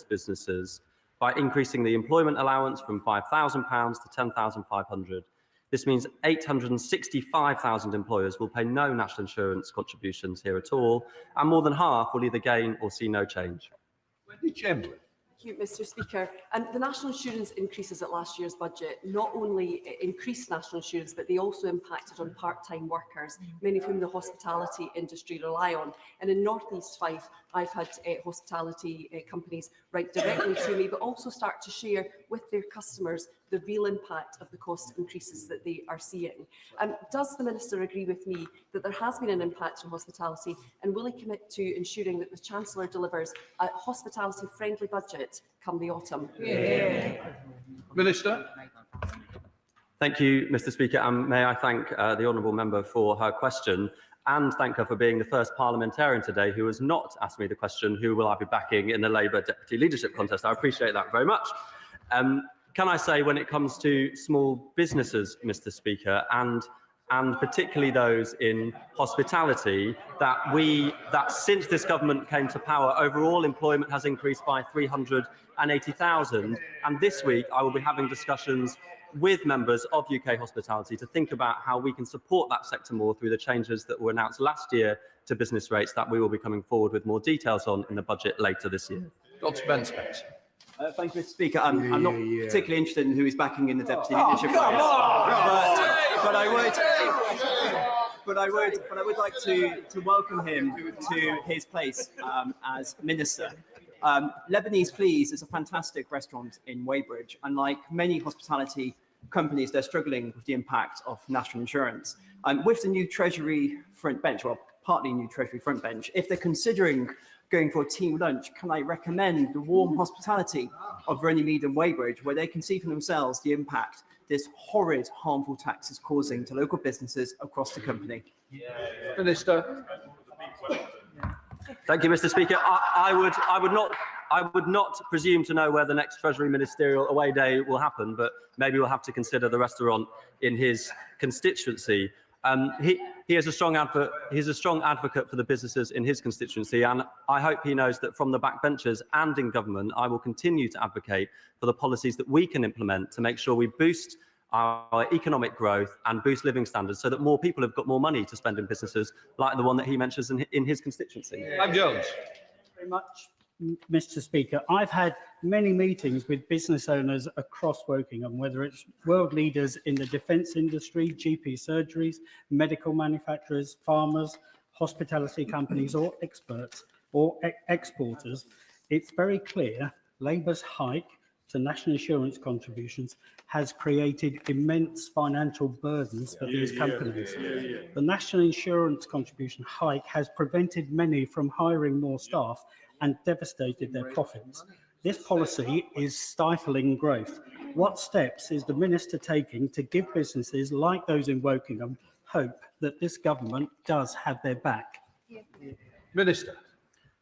businesses by increasing the employment allowance from £5,000 to £10,500. This means 865,000 employers will pay no national insurance contributions here at all, and more than half will either gain or see no change. Wendy Chamberlain. Thank you, Mr Speaker. The national insurance increases at last year's budget not only increased national insurance, but they also impacted on part-time workers, many of whom the hospitality industry rely on. And in North East Fife, I've had hospitality companies write directly to me, but also start to share with their customers the real impact of the cost increases that they are seeing. Does the Minister agree with me that there has been an impact on hospitality, and will he commit to ensuring that the Chancellor delivers a hospitality-friendly budget come the autumn? Yeah. Minister. Thank you, Mr Speaker, and may I thank the honourable member for her question, and thank her for being the first parliamentarian today who has not asked me the question, who will I be backing in the Labour deputy leadership contest? I appreciate that very much. Can I say, when it comes to small businesses, Mr Speaker, and particularly those in hospitality, that since this government came to power, overall employment has increased by 380,000, and this week I will be having discussions with members of UK hospitality to think about how we can support that sector more through the changes that were announced last year to business rates that we will be coming forward with more details on in the budget later this year. Dr. Ben Spence. Thank you, Mr Speaker. I'm not particularly interested in who is backing in the deputy leadership race, but I would like to welcome him to his place as minister. Lebanese Please is a fantastic restaurant in Weybridge, and like many hospitality companies, they're struggling with the impact of national insurance. With the new Treasury front bench, well, partly new Treasury front bench, if they're considering going for a team lunch, can I recommend the warm hospitality of Runnymede and Weybridge, where they can see for themselves the impact this horrid, harmful tax is causing to local businesses across the company? Minister. Thank you, Mr Speaker. I would not presume to know where the next Treasury ministerial away day will happen, but maybe we'll have to consider the restaurant in his constituency. He is a strong advocate. He's a strong advocate for the businesses in his constituency, and I hope he knows that from the backbenchers and in government, I will continue to advocate for the policies that we can implement to make sure we boost our economic growth and boost living standards, so that more people have got more money to spend in businesses like the one that he mentions in his constituency. I'm Jones. Very much, Mr Speaker. I've had many meetings with business owners across Wokingham, whether it's world leaders in the defence industry, GP surgeries, medical manufacturers, farmers, hospitality companies, or experts or exporters. It's very clear Labour's hike to national insurance contributions has created immense financial burdens for these companies. The national insurance contribution hike has prevented many from hiring more staff and devastated their profits. This policy is stifling growth. What steps is the Minister taking to give businesses like those in Wokingham hope that this government does have their back? Minister.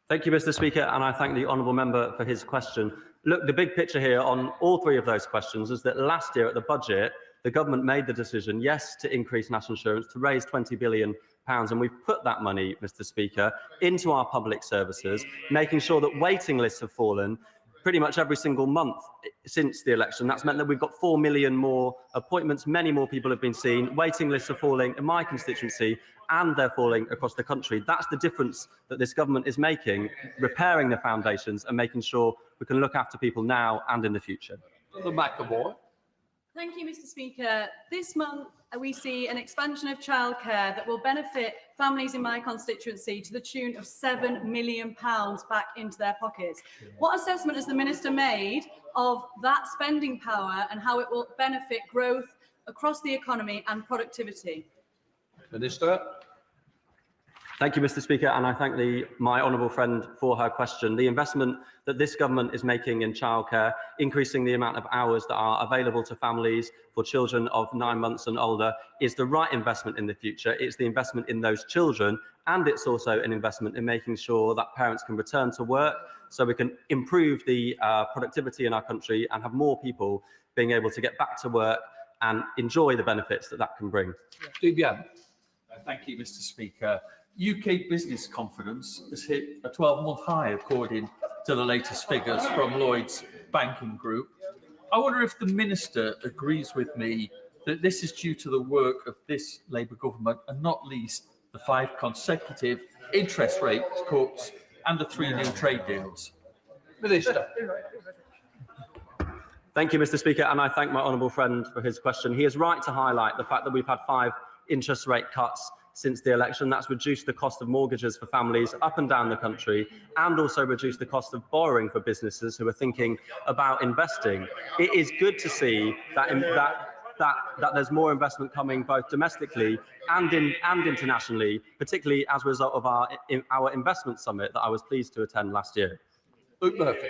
Thank you, Mr Speaker, and I thank the honourable member for his question. Look, the big picture here on all three of those questions is that last year at the budget, the government made the decision, yes, to increase national insurance, to raise £20 billion, and we've put that money, Mr Speaker, into our public services, making sure that waiting lists have fallen pretty much every single month since the election. That's meant that we've got 4 million more appointments, many more people have been seen, waiting lists are falling in my constituency, and they're falling across the country. That's the difference that this government is making, repairing the foundations and making sure we can look after people now and in the future. The McAvoy. Thank you, Mr Speaker. This month, we see an expansion of childcare that will benefit families in my constituency to the tune of £7 million back into their pockets. What assessment has the Minister made of that spending power and how it will benefit growth across the economy and productivity? Minister. Thank you, Mr Speaker, and I thank my honourable friend for her question. The investment that this government is making in childcare, increasing the amount of hours that are available to families for children of 9 months and older, is the right investment in the future. It's the investment in those children, and it's also an investment in making sure that parents can return to work so we can improve the productivity in our country and have more people being able to get back to work and enjoy the benefits that that can bring. Steve Young. Thank you, Mr Speaker. UK business confidence has hit a 12-month high, according to the latest figures from Lloyds Banking Group. I wonder if the Minister agrees with me that this is due to the work of this Labour government and not least the 5 consecutive interest rate cuts and the 3 new trade deals. Minister. Thank you, Mr. Speaker, and I thank my honourable friend for his question. He is right to highlight the fact that we've had 5 interest rate cuts since the election. That's reduced the cost of mortgages for families up and down the country, and also reduced the cost of borrowing for businesses who are thinking about investing. It is good to see that there's more investment coming both domestically and internationally, particularly as a result of our investment summit that I was pleased to attend last year. Luke Murphy.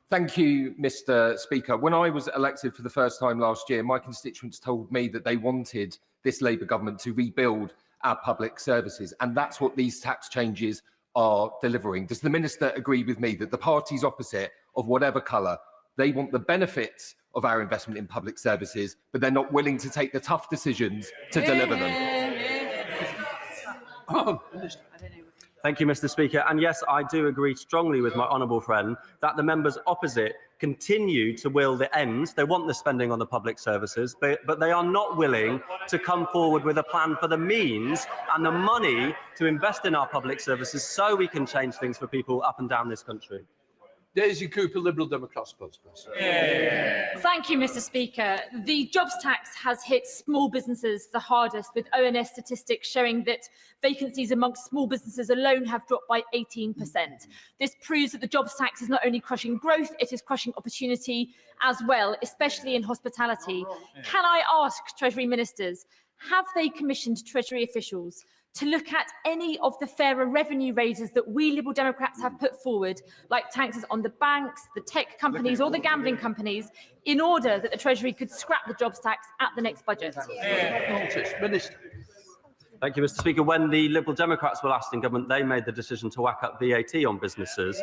Thank you, Mr. Speaker. When I was elected for the first time last year, my constituents told me that they wanted this Labour government to rebuild our public services, and that's what these tax changes are delivering. Does the Minister agree with me that the parties opposite, of whatever colour, they want the benefits of our investment in public services, but they're not willing to take the tough decisions to deliver them? Thank you, Mr. Speaker. And yes, I do agree strongly with my honourable friend that the members opposite continue to will the ends. They want the spending on the public services, but they are not willing to come forward with a plan for the means and the money to invest in our public services so we can change things for people up and down this country. Daisy Cooper, Liberal Democrat spokesperson. Thank you, Mr. Speaker. The jobs tax has hit small businesses the hardest, with ONS statistics showing that vacancies amongst small businesses alone have dropped by 18%. This proves that the jobs tax is not only crushing growth, it is crushing opportunity as well, especially in hospitality. Can I ask Treasury Ministers, have they commissioned Treasury officials to look at any of the fairer revenue raises that we Liberal Democrats have put forward, like taxes on the banks, the tech companies or the gambling companies, in order that the Treasury could scrap the jobs tax at the next budget? Minister. Thank you, Mr. Speaker. When the Liberal Democrats were last in government, they made the decision to whack up VAT on businesses,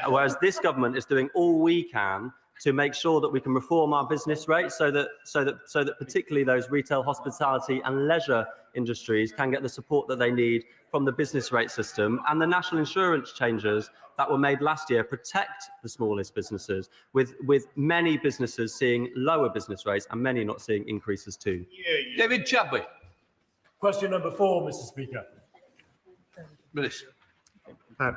whereas this government is doing all we can to make sure that we can reform our business rates so that particularly those retail, hospitality and leisure industries can get the support that they need from the business rate system. And the national insurance changes that were made last year protect the smallest businesses, with many businesses seeing lower business rates and many not seeing increases too. David Chadley. Question number 4, Mr. Speaker. Minister.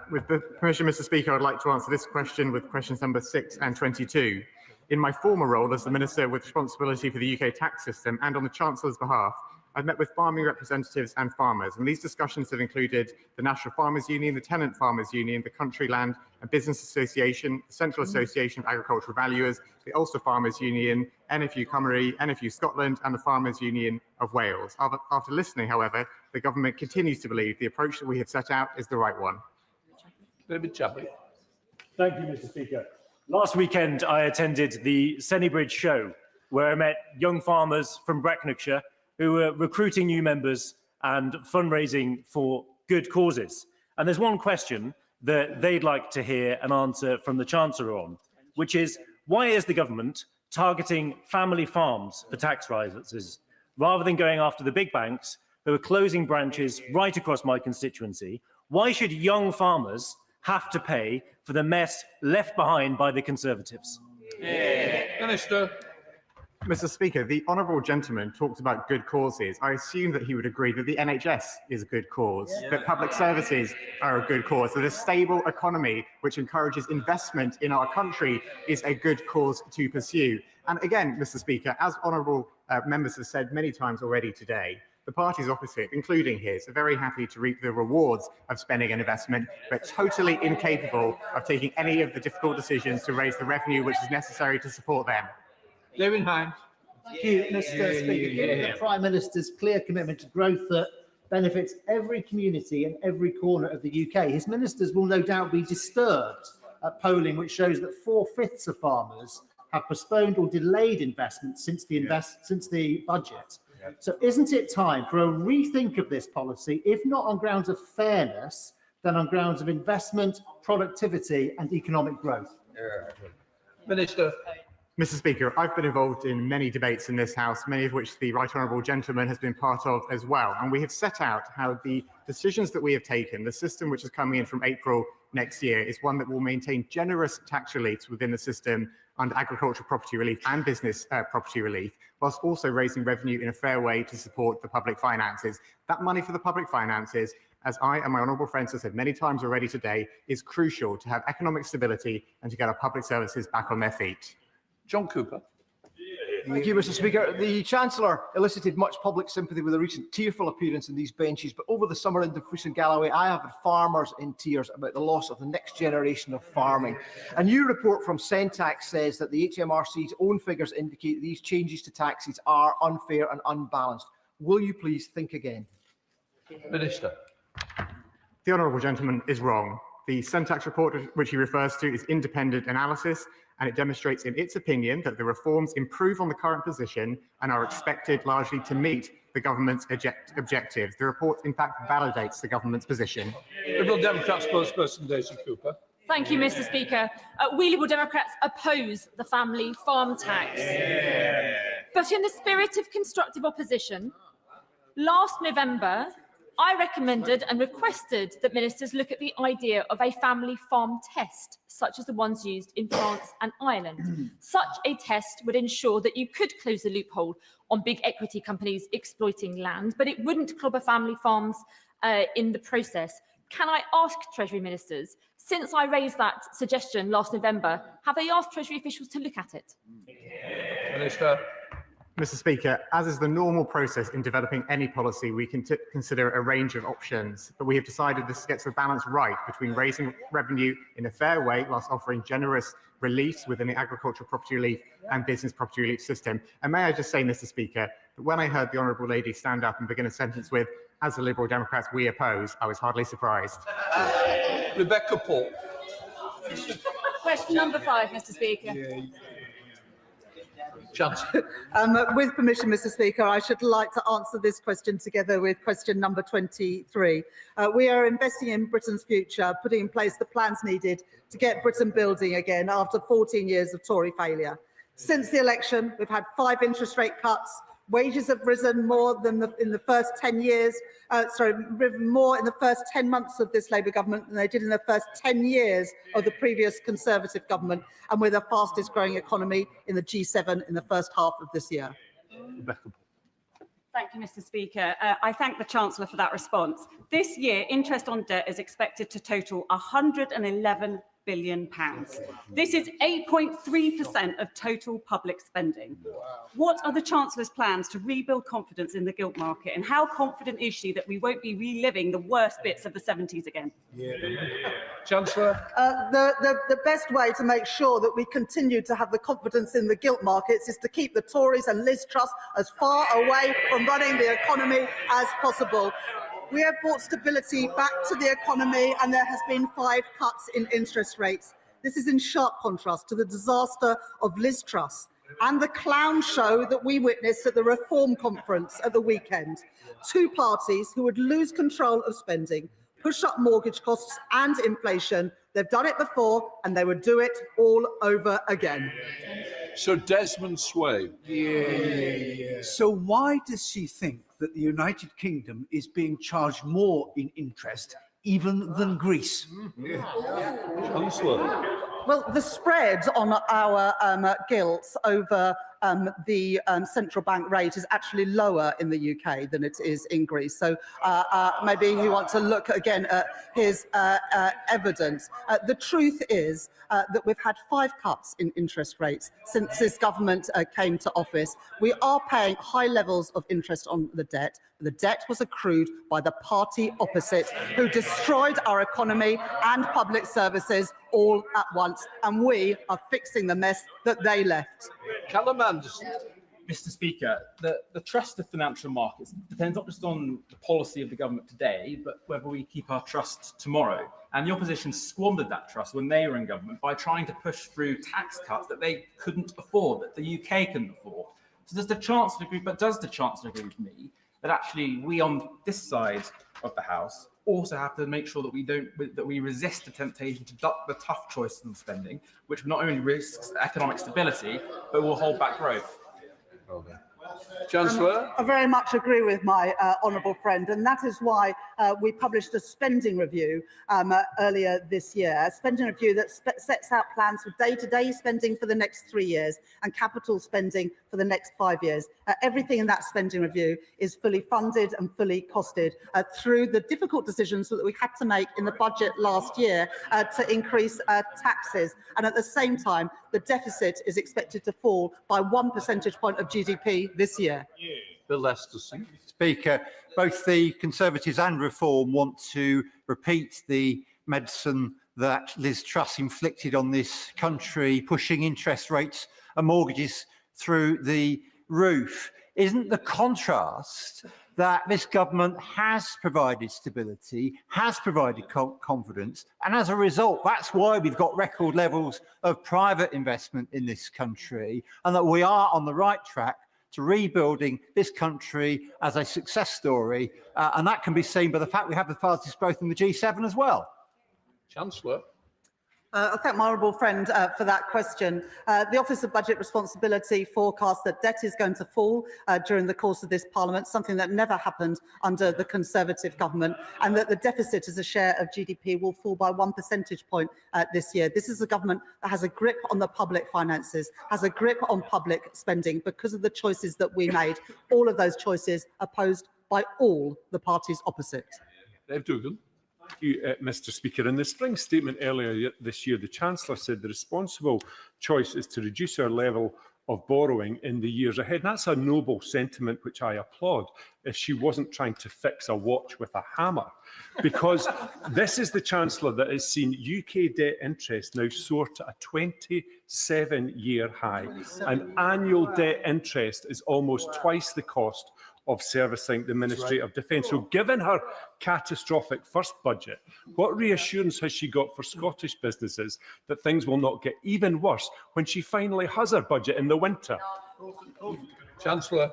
With the permission, Mr. Speaker, I'd like to answer this question with questions number 6 and 22. In my former role as the Minister with responsibility for the UK tax system and on the Chancellor's behalf, I've met with farming representatives and farmers, and these discussions have included the National Farmers Union, the Tenant Farmers Union, the Country Land and Business Association, the Central Association of Agricultural Valuers, the Ulster Farmers Union, NFU Cymru, NFU Scotland and the Farmers Union of Wales. After listening, however, the government continues to believe the approach that we have set out is the right one. David Chadley. Thank you, Mr. Speaker. Last weekend, I attended the Sennybridge show, where I met young farmers from Brecknockshire who were recruiting new members and fundraising for good causes. And there's one question that they'd like to hear an answer from the Chancellor on, which is, why is the government targeting family farms for tax rises, rather than going after the big banks who are closing branches right across my constituency? Why should young farmers have to pay for the mess left behind by the Conservatives? Minister. Mr. Speaker, the honourable gentleman talked about good causes. I assume that he would agree that the NHS is a good cause, that public services are a good cause, that a stable economy which encourages investment in our country is a good cause to pursue. And again, Mr. Speaker, as honourable members have said many times already today, the parties opposite, including his, are very happy to reap the rewards of spending and investment, but totally incapable of taking any of the difficult decisions to raise the revenue which is necessary to support them. David Hines. Thank you, Mr. Speaker. Given the Prime Minister's clear commitment to growth that benefits every community and every corner of the UK, his ministers will no doubt be disturbed at polling which shows that 4/5 of farmers have postponed or delayed investment since the budget. So isn't it time for a rethink of this policy, if not on grounds of fairness, then on grounds of investment, productivity and economic growth? Minister. Mr. Speaker, I've been involved in many debates in this House, many of which the right honourable gentleman has been part of as well. And we have set out how the decisions that we have taken, the system which is coming in from April next year is one that will maintain generous tax reliefs within the system under agricultural property relief and business property relief, whilst also raising revenue in a fair way to support the public finances. That money for the public finances, as I and my honourable friends have said many times already today, is crucial to have economic stability and to get our public services back on their feet. John Cooper. Thank you, Mr. Speaker. The Chancellor elicited much public sympathy with a recent tearful appearance in these benches, but over the summer in Dumfries and Galloway, I have had farmers in tears about the loss of the next generation of farming. A new report from Centax says that the HMRC's own figures indicate that these changes to taxes are unfair and unbalanced. Will you please think again? Minister. The honourable gentleman is wrong. The Centax report which he refers to is independent analysis, and it demonstrates in its opinion that the reforms improve on the current position and are expected largely to meet the government's objectives. The report, in fact, validates the government's position. Liberal Democrat spokesperson Daisy Cooper. Thank you, Mr. Speaker. We Liberal Democrats oppose the family farm tax. But in the spirit of constructive opposition, last November, I recommended and requested that ministers look at the idea of a family farm test, such as the ones used in France and Ireland. Such a test would ensure that you could close the loophole on big equity companies exploiting land, but it wouldn't clobber family farms in the process. Can I ask Treasury ministers, since I raised that suggestion last November, have they asked Treasury officials to look at it? Minister. Mr. Speaker, as is the normal process in developing any policy, we can consider a range of options, but we have decided this gets the balance right between raising revenue in a fair way whilst offering generous reliefs within the agricultural property relief and business property relief system. And may I just say, Mr. Speaker, that when I heard the honourable lady stand up and begin a sentence with, "As the Liberal Democrats, we oppose," I was hardly surprised. Rebecca Paul. Question number 5, Mr. Speaker. With permission, Mr. Speaker, I should like to answer this question together with question number 23. We are investing in Britain's future, putting in place the plans needed to get Britain building again after 14 years of Tory failure. Since the election, we've had 5 interest rate cuts. Wages have risen more than in the first 10 years, more in the first 10 months of this Labour government than they did in the first 10 years of the previous Conservative government, and we're the fastest growing economy in the G7 in the first half of this year. Thank you, Mr. Speaker. I thank the Chancellor for that response. This year, interest on debt is expected to total £111 billion. This is 8.3% of total public spending. What are the Chancellor's plans to rebuild confidence in the gilt market, and how confident is she that we won't be reliving the worst bits of the 70s again? Chancellor. The best way to make sure that we continue to have the confidence in the gilt markets is to keep the Tories and Liz Truss as far away from running the economy as possible. We have brought stability back to the economy, and there has been 5 cuts in interest rates. This is in sharp contrast to the disaster of Liz Truss and the clown show that we witnessed at the Reform Conference at the weekend. 2 parties who would lose control of spending, push up mortgage costs and inflation. They've done it before, and they would do it all over again. Sir Desmond Sway. So why does she think that the United Kingdom is being charged more in interest even than Greece? Chancellor. Well, the spread on our gilts over the central bank rate is actually lower in the UK than it is in Greece. So maybe you want to look again at his evidence. The truth is that we've had 5 cuts in interest rates since this government came to office. We are paying high levels of interest on the debt. The debt was accrued by the party opposite, who destroyed our economy and public services all at once, and we are fixing the mess that they left. Callum Anderson. Mr. Speaker, the trust of financial markets depends not just on the policy of the government today, but whether we keep our trust tomorrow. And the opposition squandered that trust when they were in government by trying to push through tax cuts that they couldn't afford, that the UK couldn't afford. So does the Chancellor agree with me that actually we on this side of the House also have to make sure that we resist the temptation to duck the tough choices in spending, which not only risks economic stability but will hold back growth? Chancellor. I very much agree with my honourable friend, and that is why we published a spending review earlier this year, a spending review that sets out plans for day-to-day spending for the next 3 years and capital spending for the next 5 years. Everything in that spending review is fully funded and fully costed through the difficult decisions that we had to make in the budget last year to increase taxes. And at the same time, the deficit is expected to fall by 1 percentage point of GDP this year. Bill Lesterson. Speaker, both the Conservatives and Reform want to repeat the medicine that Liz Truss inflicted on this country, pushing interest rates and mortgages through the roof. Isn't the contrast that this government has provided stability, has provided confidence, and as a result, that's why we've got record levels of private investment in this country, and that we are on the right track to rebuilding this country as a success story, and that can be seen by the fact we have the fastest growth in the G7 as well. Chancellor. I thank my honourable friend for that question. The Office of Budget Responsibility forecasts that debt is going to fall during the course of this Parliament, something that never happened under the Conservative government, and that the deficit as a share of GDP will fall by 1 percentage point this year. This is a government that has a grip on the public finances, has a grip on public spending because of the choices that we made. All of those choices opposed by all the parties opposite. Dave Dougan. Thank you, Mr. Speaker. In the spring statement earlier this year, the Chancellor said the responsible choice is to reduce our level of borrowing in the years ahead. And that's a noble sentiment which I applaud, if she wasn't trying to fix a watch with a hammer. Because this is the Chancellor that has seen UK debt interest now soar to a 27-year high. And annual debt interest is almost twice the cost of servicing the Ministry of Defence. So given her catastrophic first budget, what reassurance has she got for Scottish businesses that things will not get even worse when she finally has her budget in the winter? Chancellor.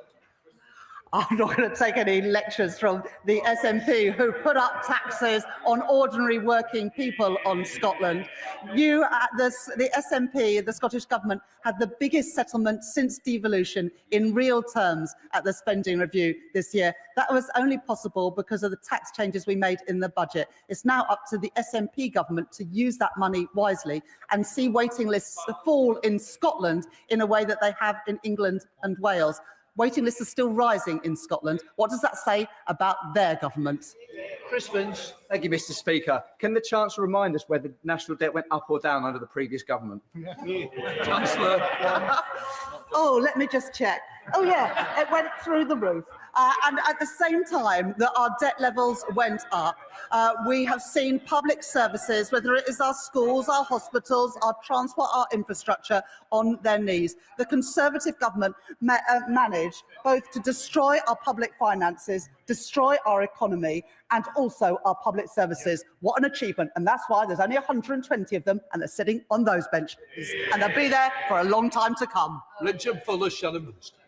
I'm not going to take any lectures from the SNP who put up taxes on ordinary working people on Scotland. You, the SNP, the Scottish Government, had the biggest settlement since devolution in real terms at the spending review this year. That was only possible because of the tax changes we made in the budget. It's now up to the SNP government to use that money wisely and see waiting lists fall in Scotland in a way that they have in England and Wales. Waiting lists are still rising in Scotland. What does that say about their government? Chris Finch. Thank you, Mr. Speaker. Can the Chancellor remind us whether national debt went up or down under the previous government? Chancellor. Oh, let me just check. Oh, yeah, it went through the roof. And at the same time that our debt levels went up, we have seen public services, whether it is our schools, our hospitals, our transport, our infrastructure, on their knees. The Conservative government managed both to destroy our public finances, destroy our economy, and also our public services. What an achievement. And that's why there's only 120 of them, and they're sitting on those benches. And they'll be there for a long time to come. Richard Fuller, Shannon Minister.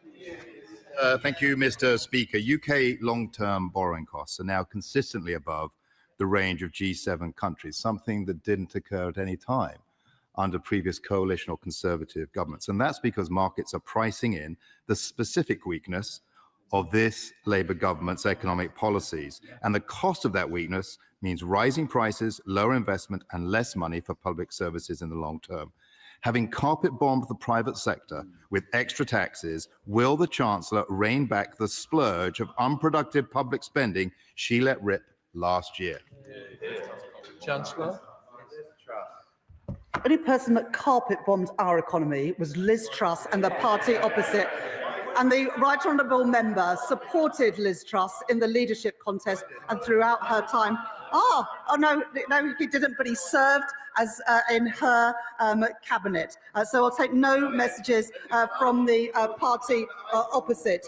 Thank you, Mr. Speaker. UK long-term borrowing costs are now consistently above the range of G7 countries, something that didn't occur at any time under previous coalition or Conservative governments. And that's because markets are pricing in the specific weakness of this Labour government's economic policies. And the cost of that weakness means rising prices, lower investment, and less money for public services in the long term. Having carpet-bombed the private sector with extra taxes, will the Chancellor rein back the splurge of unproductive public spending she let rip last year? Chancellor. The only person that carpet-bombed our economy was Liz Truss and the party opposite. And the right honourable member supported Liz Truss in the leadership contest and throughout her time. Oh no, he didn't, but he served as in her cabinet. So I'll take no messages from the party opposite.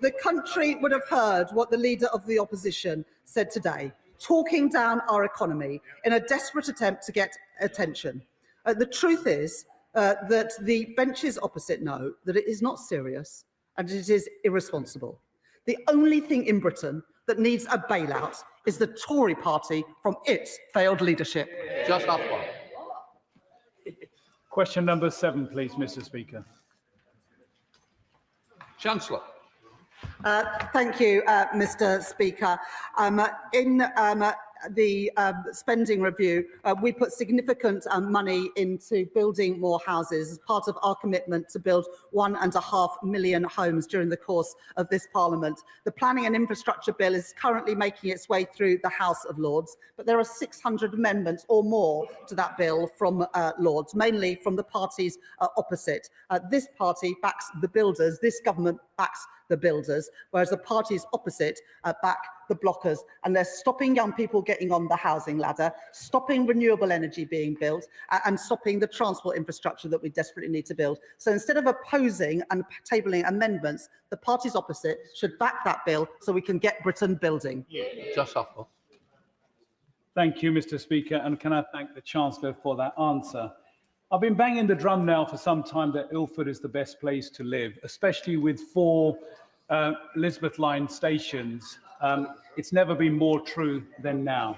The country would have heard what the leader of the opposition said today, talking down our economy in a desperate attempt to get attention. The truth is that the benches opposite know that it is not serious and it is irresponsible. The only thing in Britain that needs a bailout is the Tory party from its failed leadership. Just up one. Question number 7, please, Mr. Speaker. Chancellor. Thank you, Mr. Speaker. In the spending review, we put significant money into building more houses as part of our commitment to build 1.5 million homes during the course of this Parliament. The Planning and Infrastructure Bill is currently making its way through the House of Lords, but there are 600 amendments or more to that bill from Lords, mainly from the parties opposite. This party backs the builders, this government backs the builders, whereas the parties opposite back the blockers, and they're stopping young people getting on the housing ladder, stopping renewable energy being built, and stopping the transport infrastructure that we desperately need to build. So instead of opposing and tabling amendments, the parties opposite should back that bill so we can get Britain building. Just off. Thank you, Mr. Speaker, and can I thank the Chancellor for that answer. I've been banging the drum now for some time that Ilford is the best place to live, especially with 4 Elizabeth Line stations. It's never been more true than now.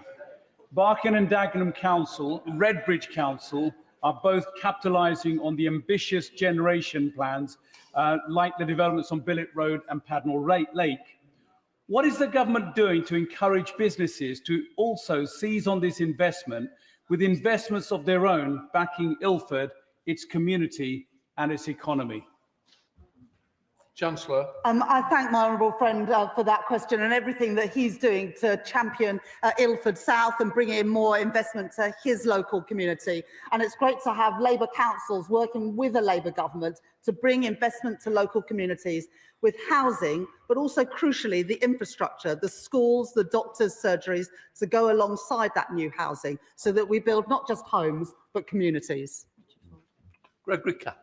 Barking and Dagenham Council, Redbridge Council are both capitalising on the ambitious generation plans like the developments on Billet Road and Padnell Lake. What is the government doing to encourage businesses to also seize on this investment with investments of their own backing Ilford, its community and its economy? Chancellor. I thank my honourable friend for that question and everything that he's doing to champion Ilford South and bring in more investment to his local community. And it's great to have Labour councils working with a Labour government to bring investment to local communities with housing, but also crucially the infrastructure, the schools, the doctors, surgeries to go alongside that new housing so that we build not just homes, but communities. Gregory Cap.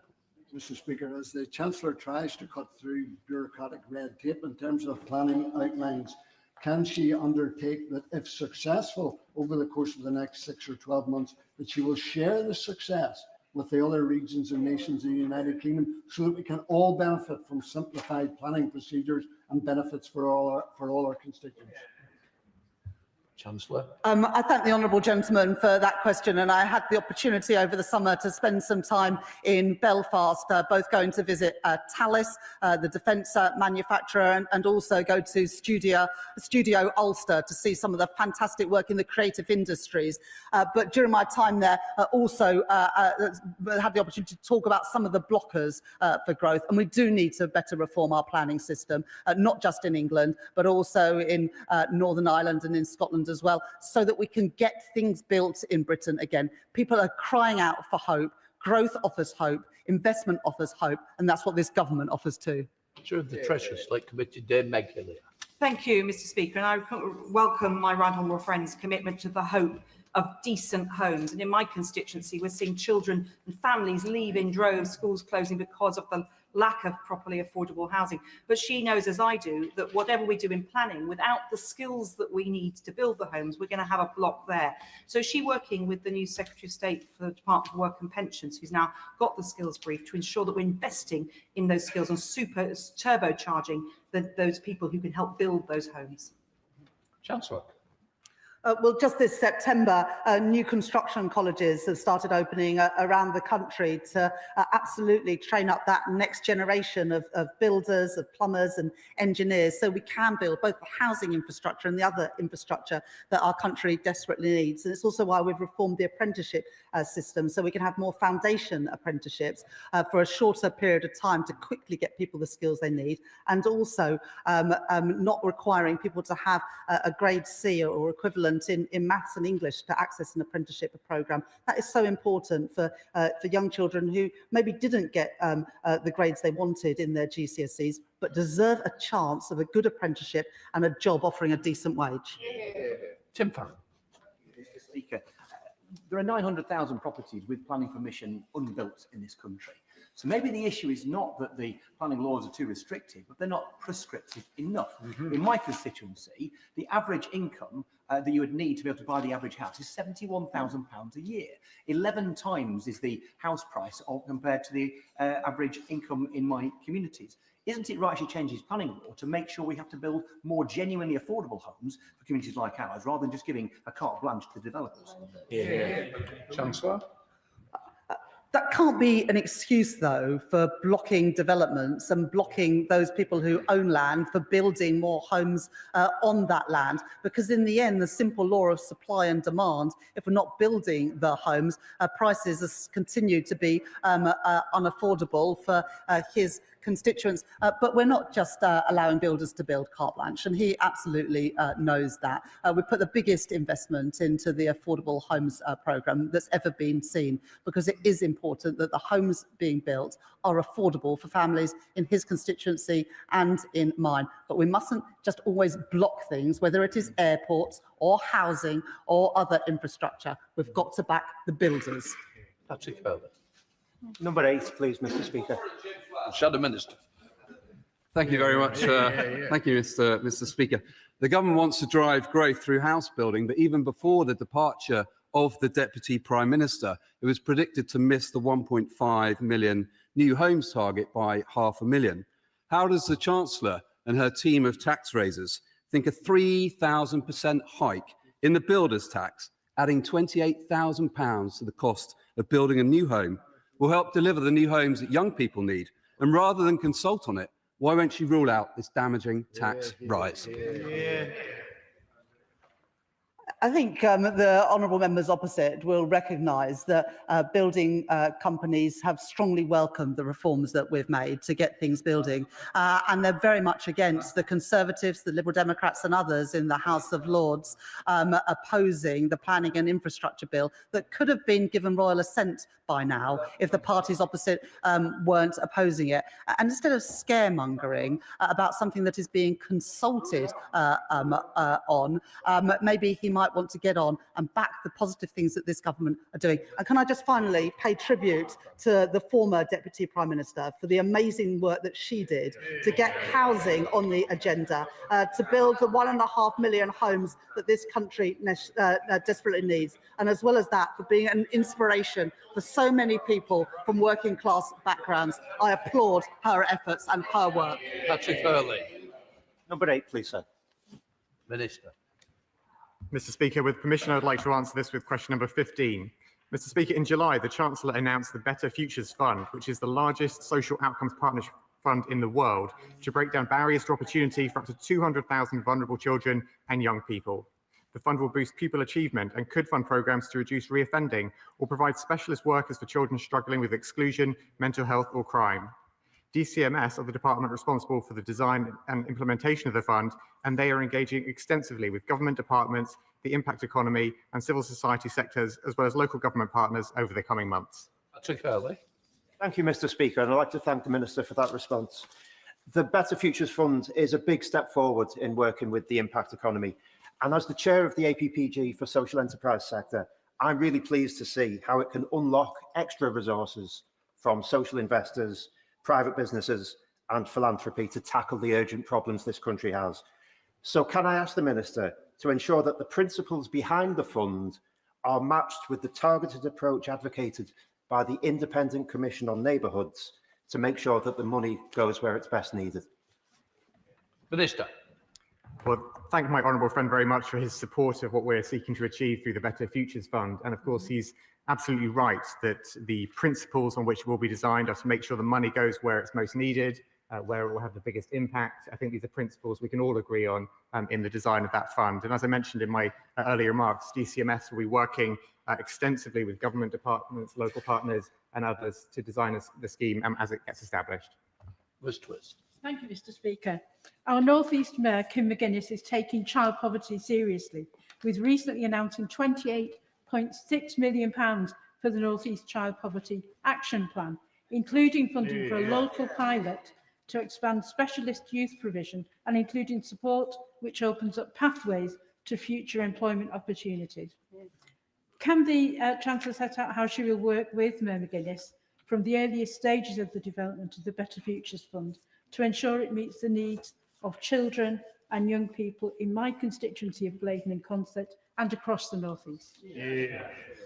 Mr. Speaker, as the Chancellor tries to cut through bureaucratic red tape in terms of planning outlines, can she undertake that if successful over the course of the next 6 or 12 months, that she will share the success with the other regions and nations in the United Kingdom so that we can all benefit from simplified planning procedures and benefits for all our constituents? Chancellor. I thank the honourable gentleman for that question, and I had the opportunity over the summer to spend some time in Belfast, both going to visit Thales, the defence manufacturer, and also go to Studio Ulster to see some of the fantastic work in the creative industries. But during my time there, also had the opportunity to talk about some of the blockers for growth, and we do need to better reform our planning system, not just in England, but also in Northern Ireland and in Scotland as well, so that we can get things built in Britain again. People are crying out for hope. Growth offers hope, investment offers hope, and that's what this government offers too. Chair of the Treasury Select Committee, Dame Meg Hillier. Thank you, Mr. Speaker, and I welcome my right honourable friend's commitment to the hope of decent homes. And in my constituency, we're seeing children and families leave in droves, schools closing because of the lack of properly affordable housing. But she knows, as I do, that whatever we do in planning, without the skills that we need to build the homes, we're going to have a block there. So is she working with the new Secretary of State for the Department of Work and Pensions, who's now got the skills brief, to ensure that we're investing in those skills and turbocharging those people who can help build those homes? Chancellor. Well, just this September, new construction colleges have started opening around the country to absolutely train up that next generation of builders, of plumbers and engineers, so we can build both the housing infrastructure and the other infrastructure that our country desperately needs. And it's also why we've reformed the apprenticeship system, so we can have more foundation apprenticeships for a shorter period of time to quickly get people the skills they need, and also not requiring people to have a grade C or equivalent in maths and English to access an apprenticeship programme. That is so important for young children who maybe didn't get the grades they wanted in their GCSEs, but deserve a chance of a good apprenticeship and a job offering a decent wage. Tim Farron. Mr. Speaker, there are 900,000 properties with planning permission unbuilt in this country. So maybe the issue is not that the planning laws are too restrictive, but they're not prescriptive enough. In my constituency, the average income that you would need to be able to buy the average house is £71,000 a year. 11 times is the house price compared to the average income in my communities. Isn't it right to change his planning law to make sure we have to build more genuinely affordable homes for communities like ours, rather than just giving a carte blanche to developers? Chancellor. That can't be an excuse, though, for blocking developments and blocking those people who own land for building more homes on that land, because in the end, the simple law of supply and demand, if we're not building the homes, prices continue to be unaffordable for his constituents. But we're not just allowing builders to build carte blanche, and he absolutely knows that. We put the biggest investment into the affordable homes programme that's ever been seen, because it is important that the homes being built are affordable for families in his constituency and in mine. But we mustn't just always block things, whether it is airports or housing or other infrastructure. We've got to back the builders. Patrick Fowler. Number 8, please, Mr. Speaker. Shadow Minister. Thank you very much. Thank you, Mr. Speaker. The government wants to drive growth through house building, but even before the departure of the Deputy Prime Minister, it was predicted to miss the 1.5 million new homes target by 500,000. How does the Chancellor and her team of tax raisers think a 3,000% hike in the builder's tax, adding £28,000 to the cost of building a new home, will help deliver the new homes that young people need? And rather than consult on it, why won't she rule out this damaging tax rise? I think the honourable members opposite will recognise that building companies have strongly welcomed the reforms that we've made to get things building, and they're very much against the Conservatives, the Liberal Democrats and others in the House of Lords opposing the planning and infrastructure bill that could have been given royal assent by now if the parties opposite weren't opposing it. And instead of scaremongering about something that is being consulted on, maybe he might want to get on and back the positive things that this government are doing. And can I just finally pay tribute to the former Deputy Prime Minister for the amazing work that she did to get housing on the agenda, to build the 1.5 million homes that this country desperately needs, and as well as that, for being an inspiration for so many people from working class backgrounds. I applaud her efforts and her work. Patrick Hurley. Number 8, please, sir. Minister. Mr. Speaker, with permission, I would like to answer this with question number 15. Mr. Speaker, in July, the Chancellor announced the Better Futures Fund, which is the largest social outcomes partnership fund in the world, to break down barriers to opportunity for up to 200,000 vulnerable children and young people. The fund will boost pupil achievement and could fund programmes to reduce reoffending or provide specialist workers for children struggling with exclusion, mental health or crime. DCMS are the department responsible for the design and implementation of the fund, and they are engaging extensively with government departments, the impact economy and civil society sectors, as well as local government partners over the coming months. Patrick Hurley. Thank you, Mr. Speaker, and I'd like to thank the Minister for that response. The Better Futures Fund is a big step forward in working with the impact economy. And as the chair of the APPG for Social Enterprise Sector, I'm really pleased to see how it can unlock extra resources from social investors, private businesses and philanthropy to tackle the urgent problems this country has. So can I ask the Minister to ensure that the principles behind the fund are matched with the targeted approach advocated by the Independent Commission on Neighbourhoods to make sure that the money goes where it's best needed? Minister. Well, thank my honourable friend very much for his support of what we're seeking to achieve through the Better Futures Fund. And of course, he's absolutely right that the principles on which it will be designed are to make sure the money goes where it's most needed, where it will have the biggest impact. I think these are principles we can all agree on in the design of that fund. And as I mentioned in my earlier remarks, DCMS will be working extensively with government departments, local partners and others to design the scheme as it gets established. Liz Twist. Thank you, Mr. Speaker. Our North East Mayor, Kim McGuinness, is taking child poverty seriously, with recently announcing £28.6 million for the North East Child Poverty Action Plan, including funding for a local pilot to expand specialist youth provision and including support which opens up pathways to future employment opportunities. Can the Chancellor set out how she will work with Mayor McGuinness from the earliest stages of the development of the Better Futures Fund to ensure it meets the needs of children and young people in my constituency of Blaydon and Consett and across the North East?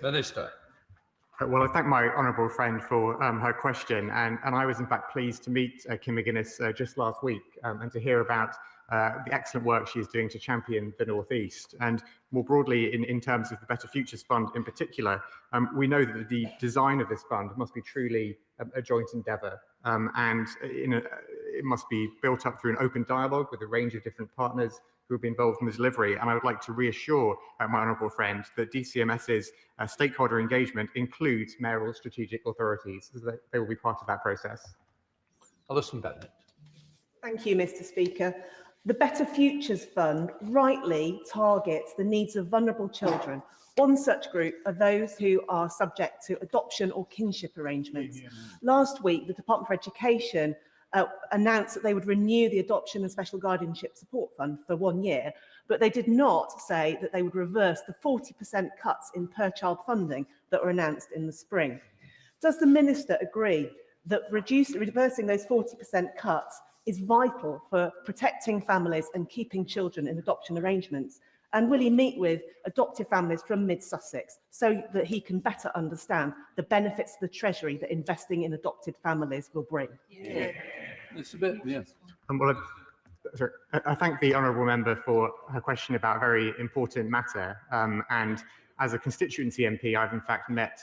Minister. Well, I thank my honourable friend for her question, and I was in fact pleased to meet Kim McGuinness just last week and to hear about the excellent work she is doing to champion the North East. And more broadly, in terms of the Better Futures Fund in particular, we know that the design of this fund must be truly a joint endeavour, and it must be built up through an open dialogue with a range of different partners who will be involved in the delivery. And I would like to reassure my honourable friend that DCMS's stakeholder engagement includes mayoral strategic authorities, so that they will be part of that process. Alison Bennett. Thank you, Mr. Speaker. The Better Futures Fund rightly targets the needs of vulnerable children. One such group are those who are subject to adoption or kinship arrangements. Last week, the Department for Education announced that they would renew the Adoption and Special Guardianship Support Fund for 1 year, but they did not say that they would reverse the 40% cuts in per-child funding that were announced in the spring. Does the Minister agree that reversing those 40% cuts is vital for protecting families and keeping children in adoption arrangements? And will he meet with adoptive families from mid-Sussex so that he can better understand the benefits to the Treasury that investing in adopted families will bring? Yeah. It's a bit, yes. I thank the honourable member for her question about a very important matter. And as a constituency MP, I've in fact met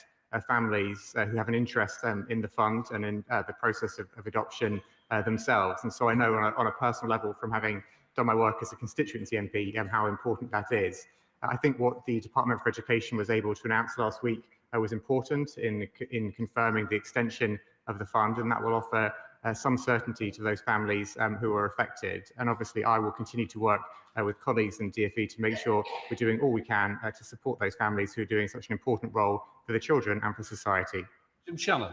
families who have an interest in the fund and in the process of adoption themselves. And so I know on a personal level, from having done my work as a constituency MP, how important that is. I think what the Department for Education was able to announce last week was important in confirming the extension of the fund, and that will offer some certainty to those families who are affected. And obviously, I will continue to work with colleagues in DfE to make sure we're doing all we can to support those families who are doing such an important role for the children and for society. Jim Shannon.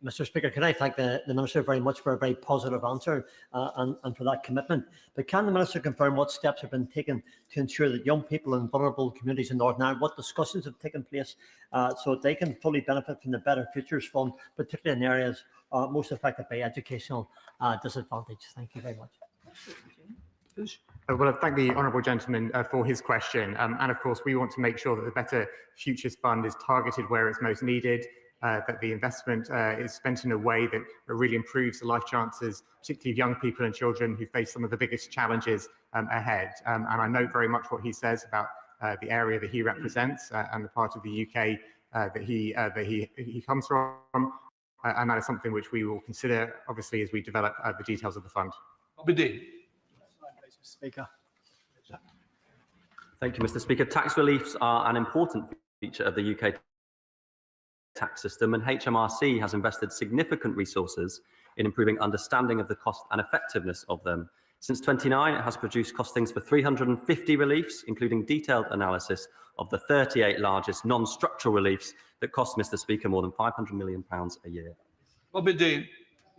Mr. Speaker, can I thank the Minister very much for a very positive answer and for that commitment. But can the Minister confirm what steps have been taken to ensure that young people in vulnerable communities in Northern Ireland, what discussions have taken place so that they can fully benefit from the Better Futures Fund, particularly in areas most affected by educational disadvantage? Thank you very much. Well, I thank the honourable gentleman for his question. And of course, we want to make sure that the Better Futures Fund is targeted where it's most needed, that the investment is spent in a way that really improves the life chances, particularly of young people and children who face some of the biggest challenges ahead. And I note very much what he says about the area that he represents and the part of the UK that he comes from. And that is something which we will consider, obviously, as we develop the details of the fund. Speaker. Thank you, Mr. Speaker. Tax reliefs are an important feature of the UK tax system, and HMRC has invested significant resources in improving understanding of the cost and effectiveness of them. Since 2009, it has produced costings for 350 reliefs, including detailed analysis of the 38 largest non-structural reliefs that cost, Mr. Speaker, more than £500 million a year. Bobby Dean.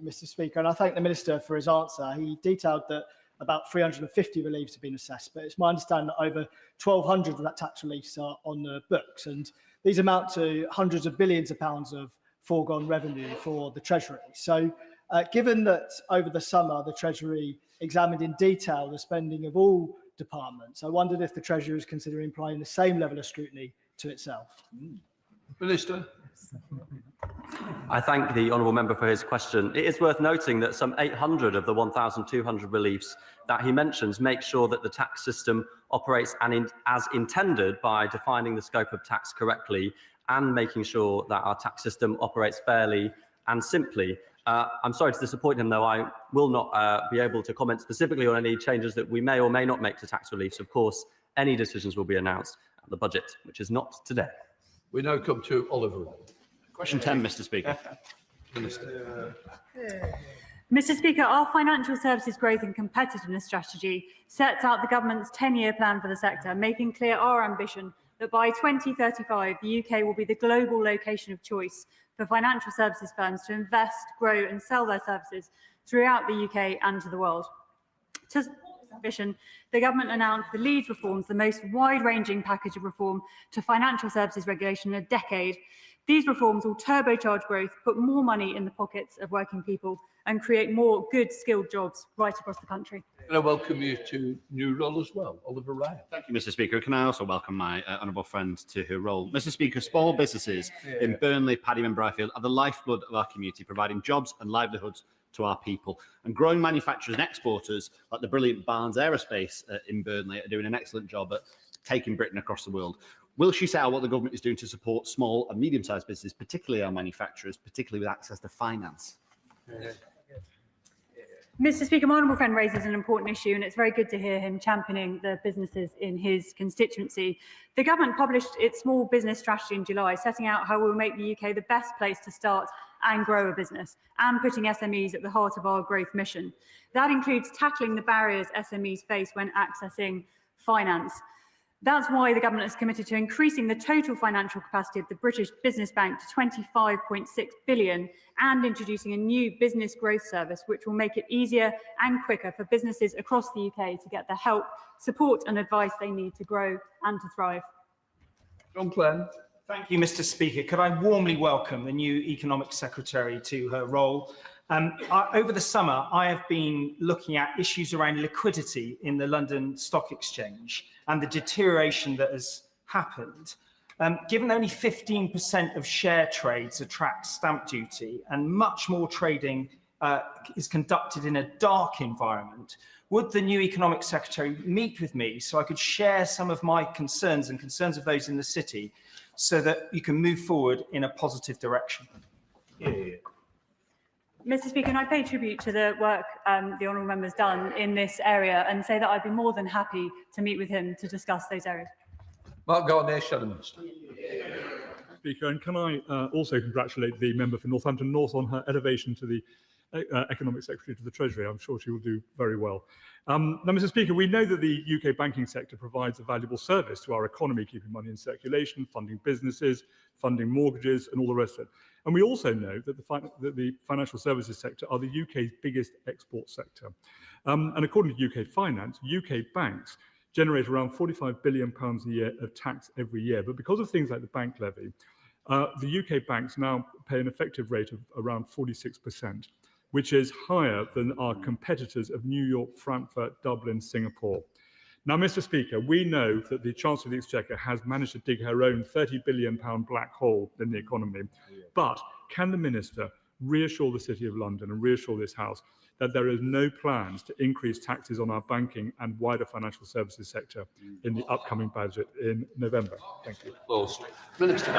Mr. Speaker, and I thank the Minister for his answer. He detailed that about 350 reliefs have been assessed, but it's my understanding that over 1,200 of that tax reliefs are on the books, and these amount to hundreds of billions of pounds of foregone revenue for the Treasury. So given that over the summer the Treasury examined in detail the spending of all departments, I wondered if the Treasury is considering applying the same level of scrutiny to itself. Minister. I thank the honourable member for his question. It is worth noting that some 800 of the 1,200 reliefs that he mentions make sure that the tax system operates as intended by defining the scope of tax correctly and making sure that our tax system operates fairly and simply. I'm sorry to disappoint him, though. I will not be able to comment specifically on any changes that we may or may not make to tax reliefs. Of course, any decisions will be announced at the budget, which is not today. We now come to Oliver. Question 10, Mr. Speaker. Minister. Mr. Speaker, our financial services growth and competitiveness strategy sets out the government's 10-year plan for the sector, making clear our ambition that by 2035, the UK will be the global location of choice for financial services firms to invest, grow and sell their services throughout the UK and to the world. To support this ambition, the government announced the Leeds reforms, the most wide-ranging package of reform to financial services regulation in a decade. These reforms will turbocharge growth, put more money in the pockets of working people and create more good skilled jobs right across the country. And I welcome you to new role as well, Oliver Ryan. Thank you, Mr. Speaker. Can I also welcome my honourable friend to her role? Mr. Speaker, small businesses in Burnley, Padiham and Briarfield are the lifeblood of our community, providing jobs and livelihoods to our people. And growing manufacturers and exporters, like the brilliant Barnes Aerospace in Burnley, are doing an excellent job at taking Britain across the world. Will she say out what the government is doing to support small and medium-sized businesses, particularly our manufacturers, particularly with access to finance? Mr. Speaker, my honourable friend raises an important issue, and it's very good to hear him championing the businesses in his constituency. The government published its small business strategy in July, setting out how we will make the UK the best place to start and grow a business, and putting SMEs at the heart of our growth mission. That includes tackling the barriers SMEs face when accessing finance. That's why the government is committed to increasing the total financial capacity of the British Business Bank to 25.6 billion and introducing a new business growth service, which will make it easier and quicker for businesses across the UK to get the help, support and advice they need to grow and to thrive. John Glenn. Thank you, Mr. Speaker. Could I warmly welcome the new Economic Secretary to her role. Over the summer, I have been looking at issues around liquidity in the London Stock Exchange and the deterioration that has happened. Given only 15% of share trades attract stamp duty and much more trading is conducted in a dark environment, would the new Economic Secretary meet with me so I could share some of my concerns and concerns of those in the city so that you can move forward in a positive direction? Mr. Speaker, and I pay tribute to the work the honourable member has done in this area and say that I'd be more than happy to meet with him to discuss those areas. Mark Garnier, Shadow Minister. Speaker, and can I also congratulate the member for Northampton North on her elevation to the Economic Secretary to the Treasury. I'm sure she will do very well. Now, Mr. Speaker, we know that the UK banking sector provides a valuable service to our economy, keeping money in circulation, funding businesses, funding mortgages, and all the rest of it. And we also know that the financial services sector are the UK's biggest export sector. And according to UK Finance, UK banks generate around £45 billion a year of tax every year. But because of things like the bank levy, the UK banks now pay an effective rate of around 46%, which is higher than our competitors of New York, Frankfurt, Dublin, Singapore. Now, Mr. Speaker, we know that the Chancellor of the Exchequer has managed to dig her own £30 billion black hole in the economy. But can the Minister reassure the City of London and reassure this House that there is no plans to increase taxes on our banking and wider financial services sector in the upcoming budget in November? Thank you. Minister.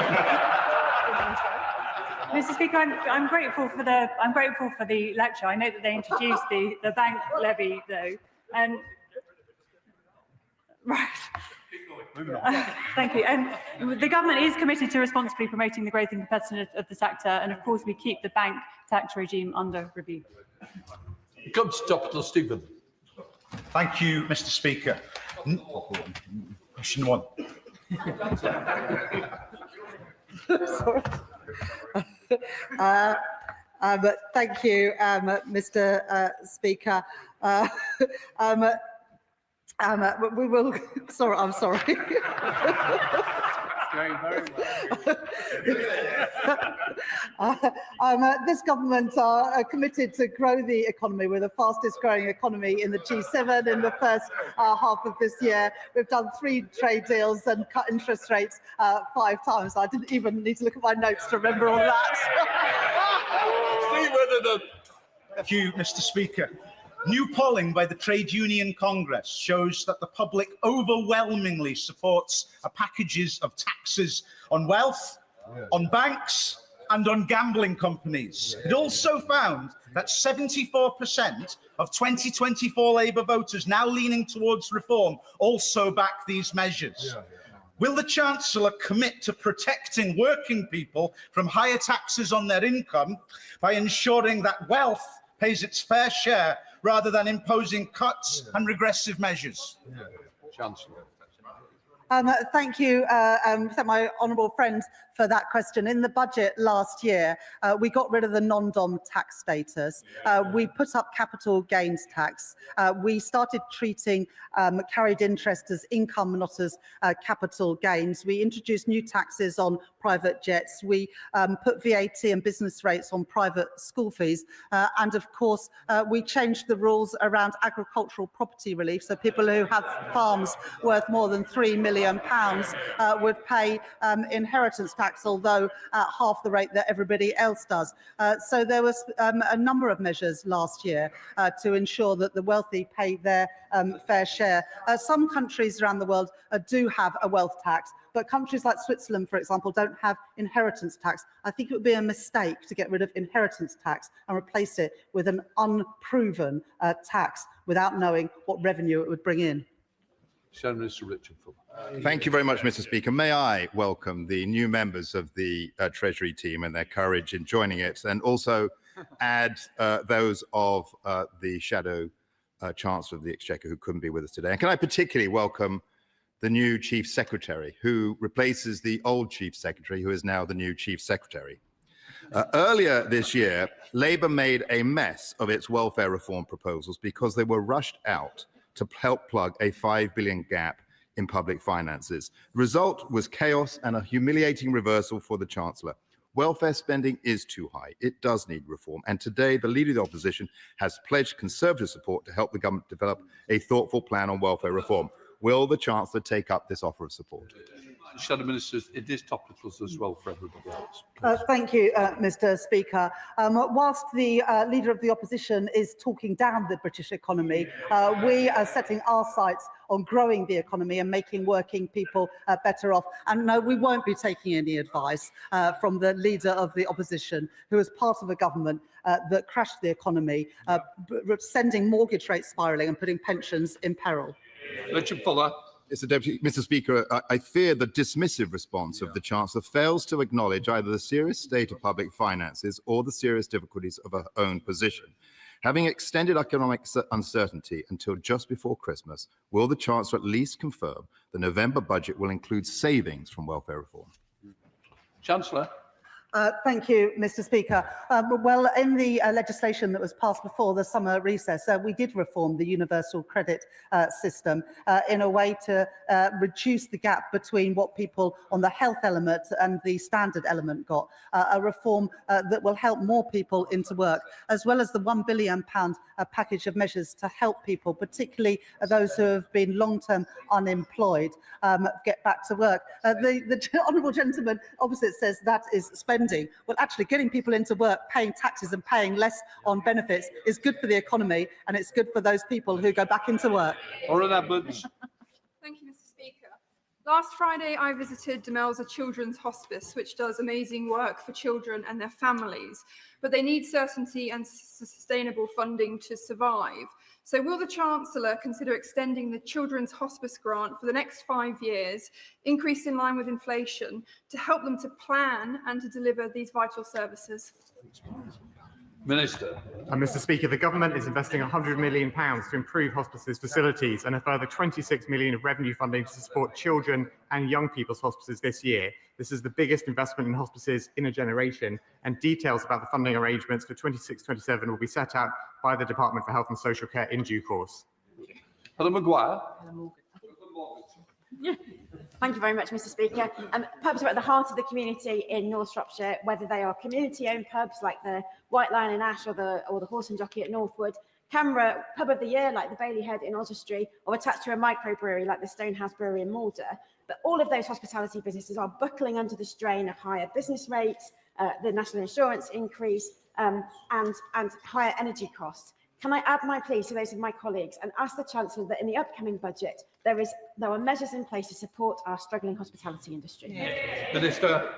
Mr. Speaker, I'm grateful for the lecture. I know that they introduced the bank levy, though, and right. Thank you. And the government is committed to responsibly promoting the growth and competitiveness of the sector, and of course, we keep the bank tax regime under review. Come to Dr. Stephen. Thank you, Mr. Speaker. Question one. Sorry. Thank you, Mr. Speaker. We will. Sorry, I'm sorry. Going very well. This government are committed to grow the economy. We're the fastest growing economy in the G7 in the first half of this year. We've done 3 trade deals and cut interest rates 5 times. I didn't even need to look at my notes to remember all that. Thank you, Mr. Speaker. New polling by the Trade Union Congress shows that the public overwhelmingly supports packages of taxes on wealth, on banks, and on gambling companies. It also found that 74% of 2024 Labour voters now leaning towards reform also back these measures. Will the Chancellor commit to protecting working people from higher taxes on their income by ensuring that wealth pays its fair share rather than imposing cuts and regressive measures? Chancellor. Thank you, my honourable friend, for that question. In the budget last year, we got rid of the non-dom tax status. We put up capital gains tax. We started treating carried interest as income, not as capital gains. We introduced new taxes on private jets. We put VAT and business rates on private school fees. And of course, we changed the rules around agricultural property relief. So people who have farms worth more than £3 million would pay inheritance tax, although at half the rate that everybody else does. So there was a number of measures last year to ensure that the wealthy pay their fair share. Some countries around the world do have a wealth tax, but countries like Switzerland, for example, don't have inheritance tax. I think it would be a mistake to get rid of inheritance tax and replace it with an unproven tax without knowing what revenue it would bring in. Finance Minister Rachel Reeves. Thank you very much, Mr. Speaker. May I welcome the new members of the Treasury team and their courage in joining it, and also add those of the Shadow Chancellor of the Exchequer who couldn't be with us today. And can I particularly welcome the new Chief Secretary, who replaces the old Chief Secretary, who is now the new Chief Secretary. Earlier this year, Labour made a mess of its welfare reform proposals because they were rushed out to help plug a £5 billion gap in public finances. The result was chaos and a humiliating reversal for the Chancellor. Welfare spending is too high. It does need reform. And today, the Leader of the Opposition has pledged Conservative support to help the government develop a thoughtful plan on welfare reform. Will the Chancellor take up this offer of support? Shadow Ministers, it is topical as well for everybody else. Thank you, Mr. Speaker. Whilst the Leader of the Opposition is talking down the British economy, we are setting our sights on growing the economy and making working people better off. And no, we won't be taking any advice from the Leader of the Opposition, who is part of a government that crashed the economy, sending mortgage rates spiralling and putting pensions in peril. Richard Fuller. Mr. Speaker, I fear the dismissive response of the Chancellor fails to acknowledge either the serious state of public finances or the serious difficulties of her own position. Having extended economic uncertainty until just before Christmas, will the Chancellor at least confirm the November budget will include savings from welfare reform? Chancellor. Thank you, Mr. Speaker. Well, in the legislation that was passed before the summer recess, we did reform the universal credit system in a way to reduce the gap between what people on the health element and the standard element got, a reform that will help more people into work, as well as the £1 billion package of measures to help people, particularly those who have been long-term unemployed, get back to work. The honourable gentleman opposite says that is spending. Well, actually, getting people into work, paying taxes and paying less on benefits is good for the economy, and it's good for those people who go back into work. Thank you, Mr. Speaker. Last Friday, I visited Demelza Children's Hospice, which does amazing work for children and their families, but they need certainty and sustainable funding to survive. So will the Chancellor consider extending the Children's Hospice grant for the next 5 years, increased in line with inflation, to help them to plan and to deliver these vital services? Minister. Mr. Speaker, the government is investing £100 million to improve hospices facilities and a further £26 million of revenue funding to support children and young people's hospices this year. This is the biggest investment in hospices in a generation, and details about the funding arrangements for 26-27 will be set out by the Department for Health and Social Care in due course. Helen Maguire. Thank you very much, Mr. Speaker. Pubs are at the heart of the community in North Shropshire, whether they are community-owned pubs like the White Lion in Ash or the Horse and Jockey at Northwood, Camera Pub of the Year like the Bailey Head in Oswestry, or attached to a microbrewery like the Stonehouse Brewery in Malda. But all of those hospitality businesses are buckling under the strain of higher business rates, the national insurance increase, and higher energy costs. Can I add my plea to those of my colleagues and ask the Chancellor that in the upcoming budget there are measures in place to support our struggling hospitality industry? Minister.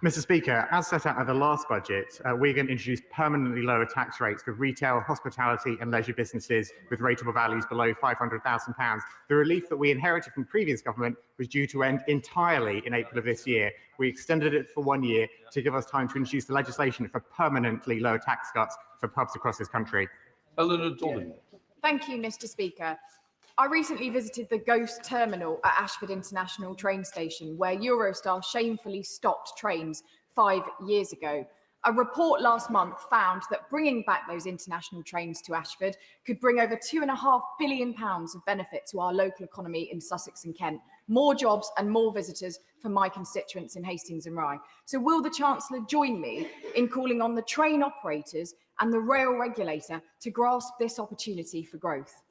Mr. Speaker, as set out in the last budget, we're going to introduce permanently lower tax rates for retail, hospitality and leisure businesses with rateable values below £500,000. The relief that we inherited from the previous government was due to end entirely in April of this year. We extended it for 1 year to give us time to introduce the legislation for permanently lower tax cuts for pubs across this country. Eleanor Dolan. Thank you, Mr. Speaker. I recently visited the ghost terminal at Ashford International train station, where Eurostar shamefully stopped trains 5 years ago. A report last month found that bringing back those international trains to Ashford could bring over £2.5 billion of benefit to our local economy in Sussex and Kent, more jobs and more visitors for my constituents in Hastings and Rye. So will the Chancellor join me in calling on the train operators and the rail regulator to grasp this opportunity for growth?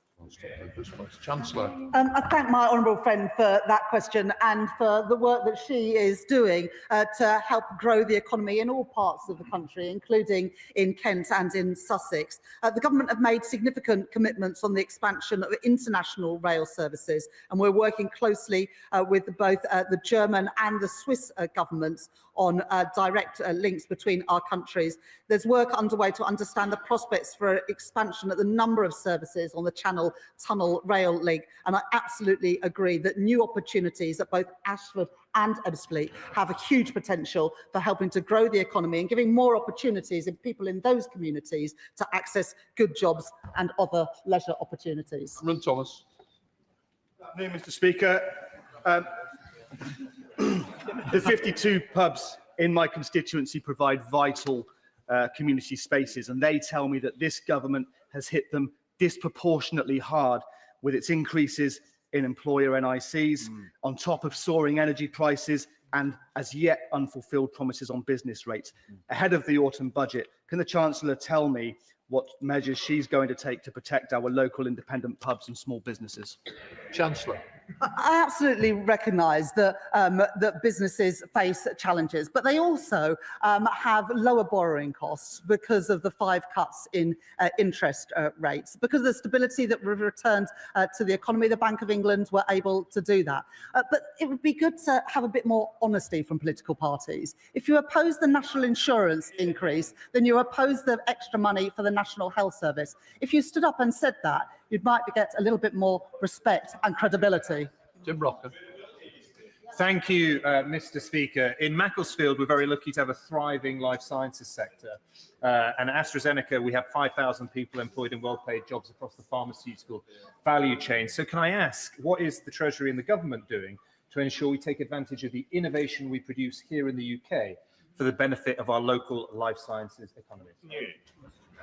Chancellor. I thank my honourable friend for that question and for the work that she is doing to help grow the economy in all parts of the country, including in Kent and in Sussex. The government have made significant commitments on the expansion of international rail services, and we're working closely with both the German and the Swiss governments on direct links between our countries. There's work underway to understand the prospects for expansion at the number of services on the Channel Tunnel rail link, and I absolutely agree that new opportunities at both Ashford and Ebbsfleet have a huge potential for helping to grow the economy and giving more opportunities in people in those communities to access good jobs and other leisure opportunities. Thomas. Mr. Speaker, the 52 pubs in my constituency provide vital community spaces, and they tell me that this government has hit them disproportionately hard with its increases in employer NICs, on top of soaring energy prices and as yet unfulfilled promises on business rates. Ahead of the autumn budget, can the Chancellor tell me what measures she's going to take to protect our local independent pubs and small businesses? Chancellor. I absolutely recognise that that businesses face challenges, but they also have lower borrowing costs because of the 5 cuts in interest rates. Because of the stability that we've returned to the economy, the Bank of England were able to do that. But it would be good to have a bit more honesty from political parties. If you oppose the national insurance increase, then you oppose the extra money for the National Health Service. If you stood up and said that, you might get a little bit more respect and credibility. Jim Rocker. Thank you, Mr. Speaker. In Macclesfield, we're very lucky to have a thriving life sciences sector. And at AstraZeneca, we have 5,000 people employed in well-paid jobs across the pharmaceutical value chain. So can I ask, what is the Treasury and the government doing to ensure we take advantage of the innovation we produce here in the UK for the benefit of our local life sciences economy?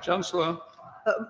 Chancellor.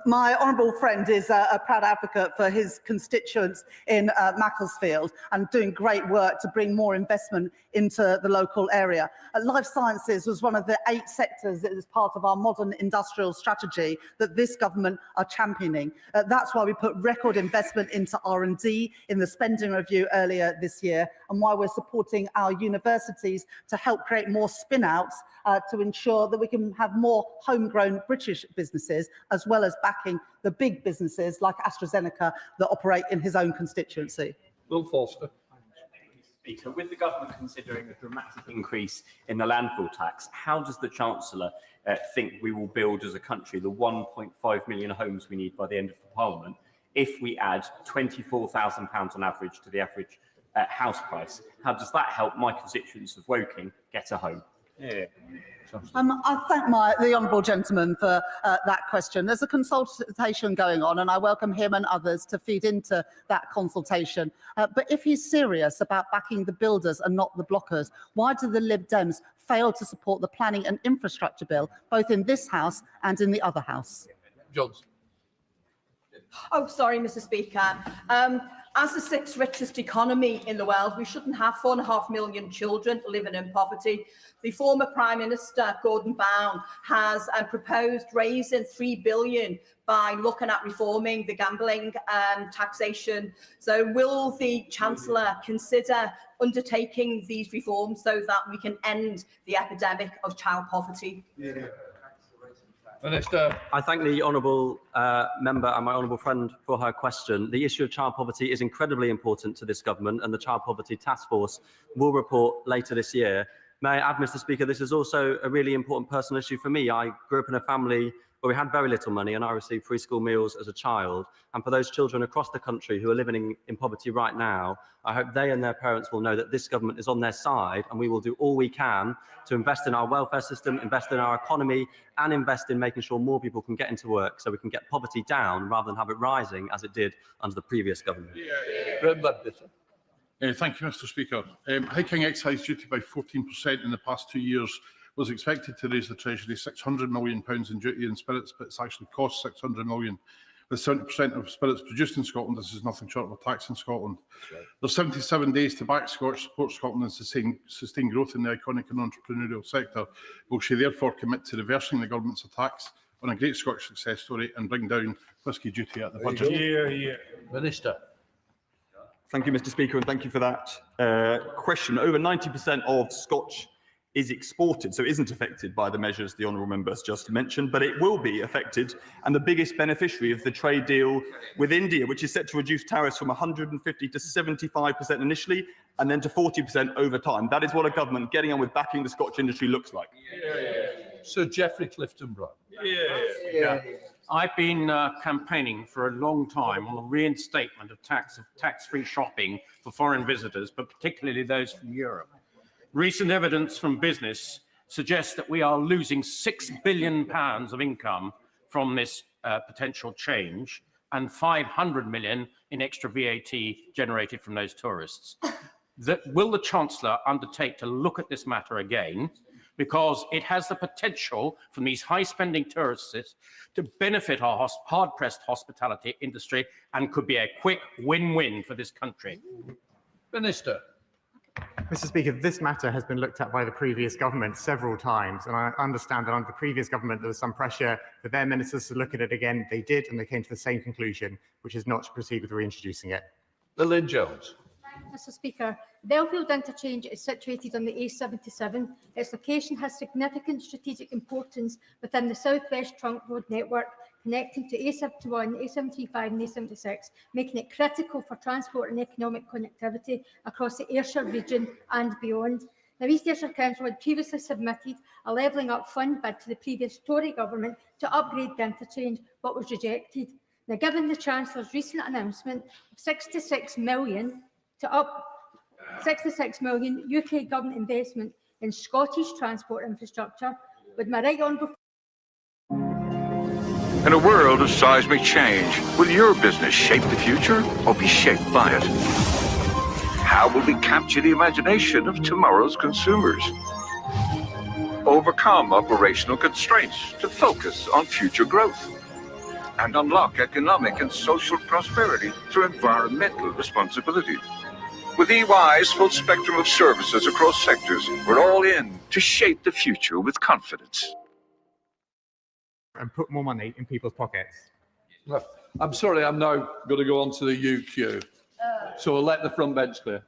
My honourable friend is a proud advocate for his constituents in Macclesfield and doing great work to bring more investment into the local area. Life sciences was one of the 8 sectors that is part of our modern industrial strategy that this government are championing. That's why we put record investment into R&D in the spending review earlier this year, and why we're supporting our universities to help create more spin-outs to ensure that we can have more homegrown British businesses, as well as backing the big businesses like AstraZeneca that operate in his own constituency. Will Forster. Speaker, with the government considering a dramatic increase in the landfill tax, how does the Chancellor think we will build as a country the 1.5 million homes we need by the end of the Parliament if we add £24,000 on average to the average house price? How does that help my constituents of Woking get a home? Yeah. I thank the honourable gentleman for that question. There's a consultation going on, and I welcome him and others to feed into that consultation. But if he's serious about backing the builders and not the blockers, why do the Lib Dems fail to support the planning and infrastructure bill, both in this House and in the other House? Johnson. Oh, sorry, Mr. Speaker. As the 6th richest economy in the world, we shouldn't have 4.5 million children living in poverty. The former Prime Minister, Gordon Brown, has proposed raising £3 billion by looking at reforming the gambling taxation. So will the Chancellor consider undertaking these reforms so that we can end the epidemic of child poverty? Yeah. I thank the honourable member and my honourable friend for her question. The issue of child poverty is incredibly important to this government, and the Child Poverty Task Force will report later this year. May I add, Mr. Speaker, this is also a really important personal issue for me. I grew up in a family where we had very little money, and I received free school meals as a child. And for those children across the country who are living in poverty right now, I hope they and their parents will know that this government is on their side, and we will do all we can to invest in our welfare system, invest in our economy, and invest in making sure more people can get into work so we can get poverty down rather than have it rising as it did under the previous government. Thank you, Mr. Speaker. Hiking excise duty by 14% in the past 2 years was expected to raise the Treasury £600 million in duty in spirits, but it's actually cost £600 million. With 70% of spirits produced in Scotland, this is nothing short of a tax in Scotland. There's 77 days to back Scotch, support Scotland and sustain growth in the iconic and entrepreneurial sector. Will she therefore commit to reversing the government's attacks on a great Scottish success story and bring down whisky duty at the budget? Minister. Thank you, Mr. Speaker, and thank you for that question. Over 90% of Scotch is exported, so it isn't affected by the measures the honourable member has just mentioned, but it will be affected, and the biggest beneficiary of the trade deal with India, which is set to reduce tariffs from 150 to 75% initially, and then to 40% over time. That is what a government getting on with backing the Scotch industry looks like. Sir Geoffrey Clifton-Brown. I've been campaigning for a long time on the reinstatement of tax-free shopping for foreign visitors, but particularly those from Europe. Recent evidence from business suggests that we are losing £6 billion of income from this potential change, and 500 million in extra VAT generated from those tourists. Will the Chancellor undertake to look at this matter again? Because it has the potential from these high-spending tourists to benefit our hard-pressed hospitality industry and could be a quick win-win for this country. Minister. Mr. Speaker, this matter has been looked at by the previous government several times, and I understand that under the previous government there was some pressure for their ministers to look at it again. They did, and they came to the same conclusion, which is not to proceed with reintroducing it. Lynn Jones. Mr. Speaker, Belfield Interchange is situated on the A77. Its location has significant strategic importance within the South West Trunk Road network connecting to A71, A75 and A76, making it critical for transport and economic connectivity across the Ayrshire region and beyond. Now, East Ayrshire Council had previously submitted a levelling up fund bid to the previous Tory government to upgrade the interchange, but was rejected. Now, given the Chancellor's recent announcement of 66 million UK government investment in Scottish transport infrastructure, with my right honourable. In a world of seismic change, will your business shape the future or be shaped by it? How will we capture the imagination of tomorrow's consumers? Overcome operational constraints to focus on future growth and unlock economic and social prosperity through environmental responsibility. With EY's full spectrum of services across sectors, we're all in to shape the future with confidence. And put more money in people's pockets. I'm sorry, I'm now going to go on to the UQ. So we'll let the front bench clear.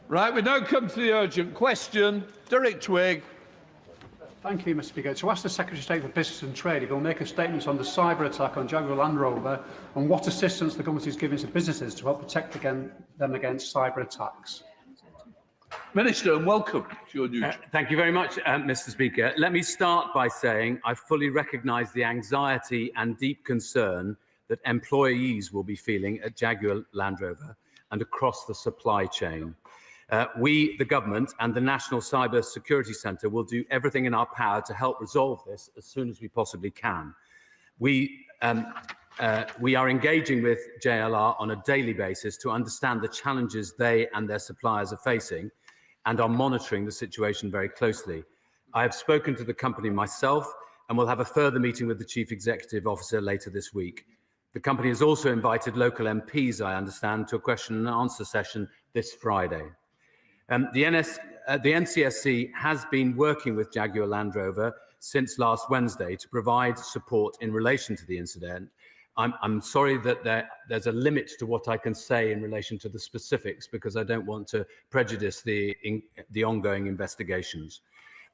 Right, we now come to the urgent question. Derek Twigg. Thank you, Mr. Speaker. To ask the Secretary of State for Business and Trade if he'll make a statement on the cyber attack on Jaguar Land Rover and what assistance the government is giving to businesses to help protect them against cyber attacks. Minister, and welcome to your duty. Thank you very much, Mr. Speaker. Let me start by saying I fully recognise the anxiety and deep concern that employees will be feeling at Jaguar Land Rover and across the supply chain. We, the government, and the National Cyber Security Centre will do everything in our power to help resolve this as soon as we possibly can. We are engaging with JLR on a daily basis to understand the challenges they and their suppliers are facing and are monitoring the situation very closely. I have spoken to the company myself and will have a further meeting with the Chief Executive Officer later this week. The company has also invited local MPs, I understand, to a question and answer session this Friday. The NCSC has been working with Jaguar Land Rover since last Wednesday to provide support in relation to the incident. I'm sorry that there's a limit to what I can say in relation to the specifics, because I don't want to prejudice the ongoing investigations.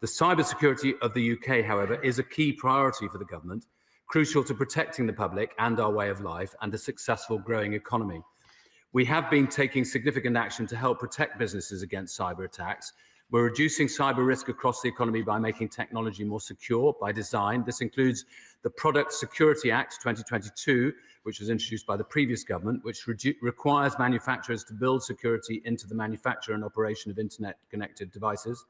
The cybersecurity of the UK, however, is a key priority for the government, crucial to protecting the public and our way of life and a successful growing economy. We have been taking significant action to help protect businesses against cyber attacks. We're reducing cyber risk across the economy by making technology more secure by design. This includes the Product Security Act 2022, which was introduced by the previous government, which requires manufacturers to build security into the manufacture and operation of internet-connected devices.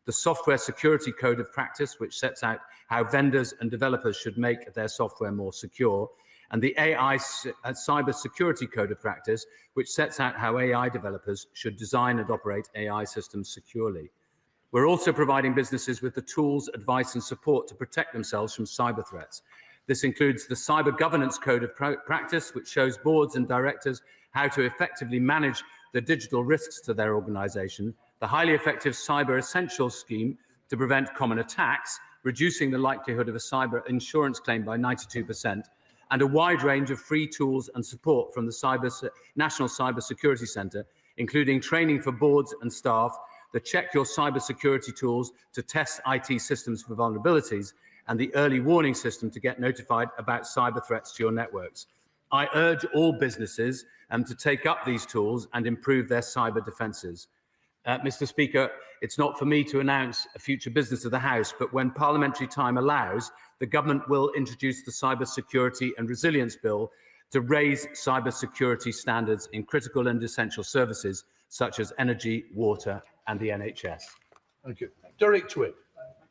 The Software Security Code of Practice, which sets out how vendors and developers should make their software more secure. And the AI Cyber Security Code of Practice, which sets out how AI developers should design and operate AI systems securely. We're also providing businesses with the tools, advice and support to protect themselves from cyber threats. This includes the Cyber Governance Code of Practice, which shows boards and directors how to effectively manage the digital risks to their organisation, the highly effective Cyber Essentials Scheme to prevent common attacks, reducing the likelihood of a cyber insurance claim by 92%, and a wide range of free tools and support from the National Cyber Security Centre, including training for boards and staff, the Check Your Cyber Security tools to test IT systems for vulnerabilities, and the early warning system to get notified about cyber threats to your networks. I urge all businesses to take up these tools and improve their cyber defences. Mr. Speaker, it's not for me to announce a future business of the House, but when parliamentary time allows, the government will introduce the Cyber Security and Resilience Bill to raise cyber security standards in critical and essential services such as energy, water and the NHS. Thank you. Derek Twigg.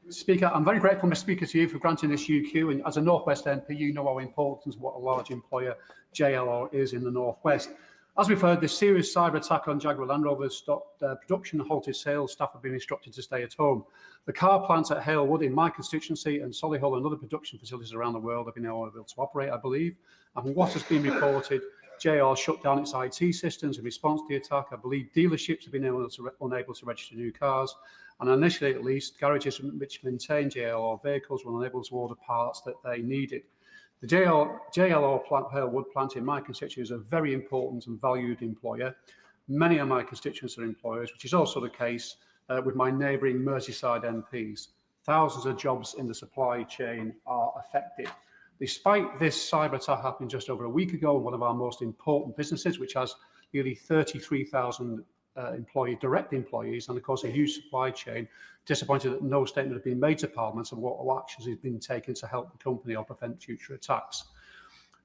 Speaker, I'm very grateful, Mr. Speaker, to you for granting this UQ. And as a North West MP, you know how important what a large employer JLR is in the North West. As we've heard, this serious cyber attack on Jaguar Land Rover stopped production and halted sales. Staff have been instructed to stay at home. The car plants at Halewood in my constituency and Solihull and other production facilities around the world have been able to operate, I believe. And from what has been reported, JLR shut down its IT systems in response to the attack. I believe dealerships have been unable to register new cars. And initially, at least, garages which maintain JLR vehicles were unable to order parts that they needed. The JLR plant, Halewood plant in my constituency, is a very important and valued employer. Many of my constituents are employers, which is also the case with my neighbouring Merseyside MPs. Thousands of jobs in the supply chain are affected. Despite this cyber attack happening just over a week ago, one of our most important businesses, which has nearly 33,000 direct employees, and of course a huge supply chain, disappointed that no statement has been made to Parliament of what actions have been taken to help the company or prevent future attacks.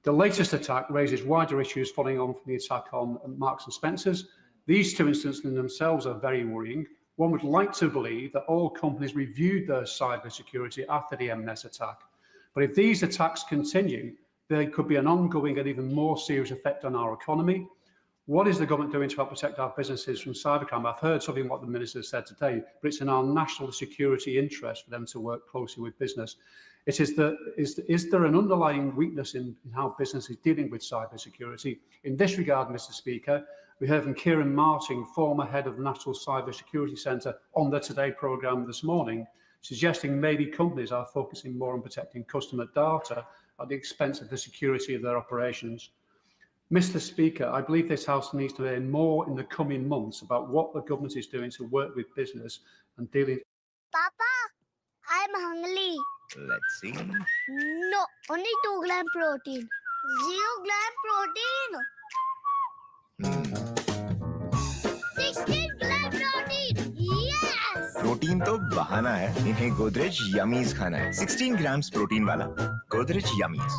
The latest attack raises wider issues following on from the attack on Marks and Spencer's. These two incidents in themselves are very worrying. One would like to believe that all companies reviewed their cyber security after the M&S attack. But if these attacks continue, there could be an ongoing and even more serious effect on our economy. What is the government doing to help protect our businesses from cybercrime? I've heard something what the Minister said today, but it's in our national security interest for them to work closely with business. Is there an underlying weakness in how business is dealing with cybersecurity? In this regard, Mr. Speaker, we heard from Kieran Martin, former head of the National Cyber Security Centre, on the Today programme this morning, suggesting maybe companies are focusing more on protecting customer data at the expense of the security of their operations. Mr. Speaker, I believe this House needs to learn more in the coming months about what the government is doing to work with business and dealing. Papa, I'm hungry. Let's see. No, only 2 gram protein. 0 gram protein. 16 gram protein. Yes! Protein तो बहाना है, इन्हें Godrej Yummies खाना है. 16 grams protein वाला Godrej Yummies.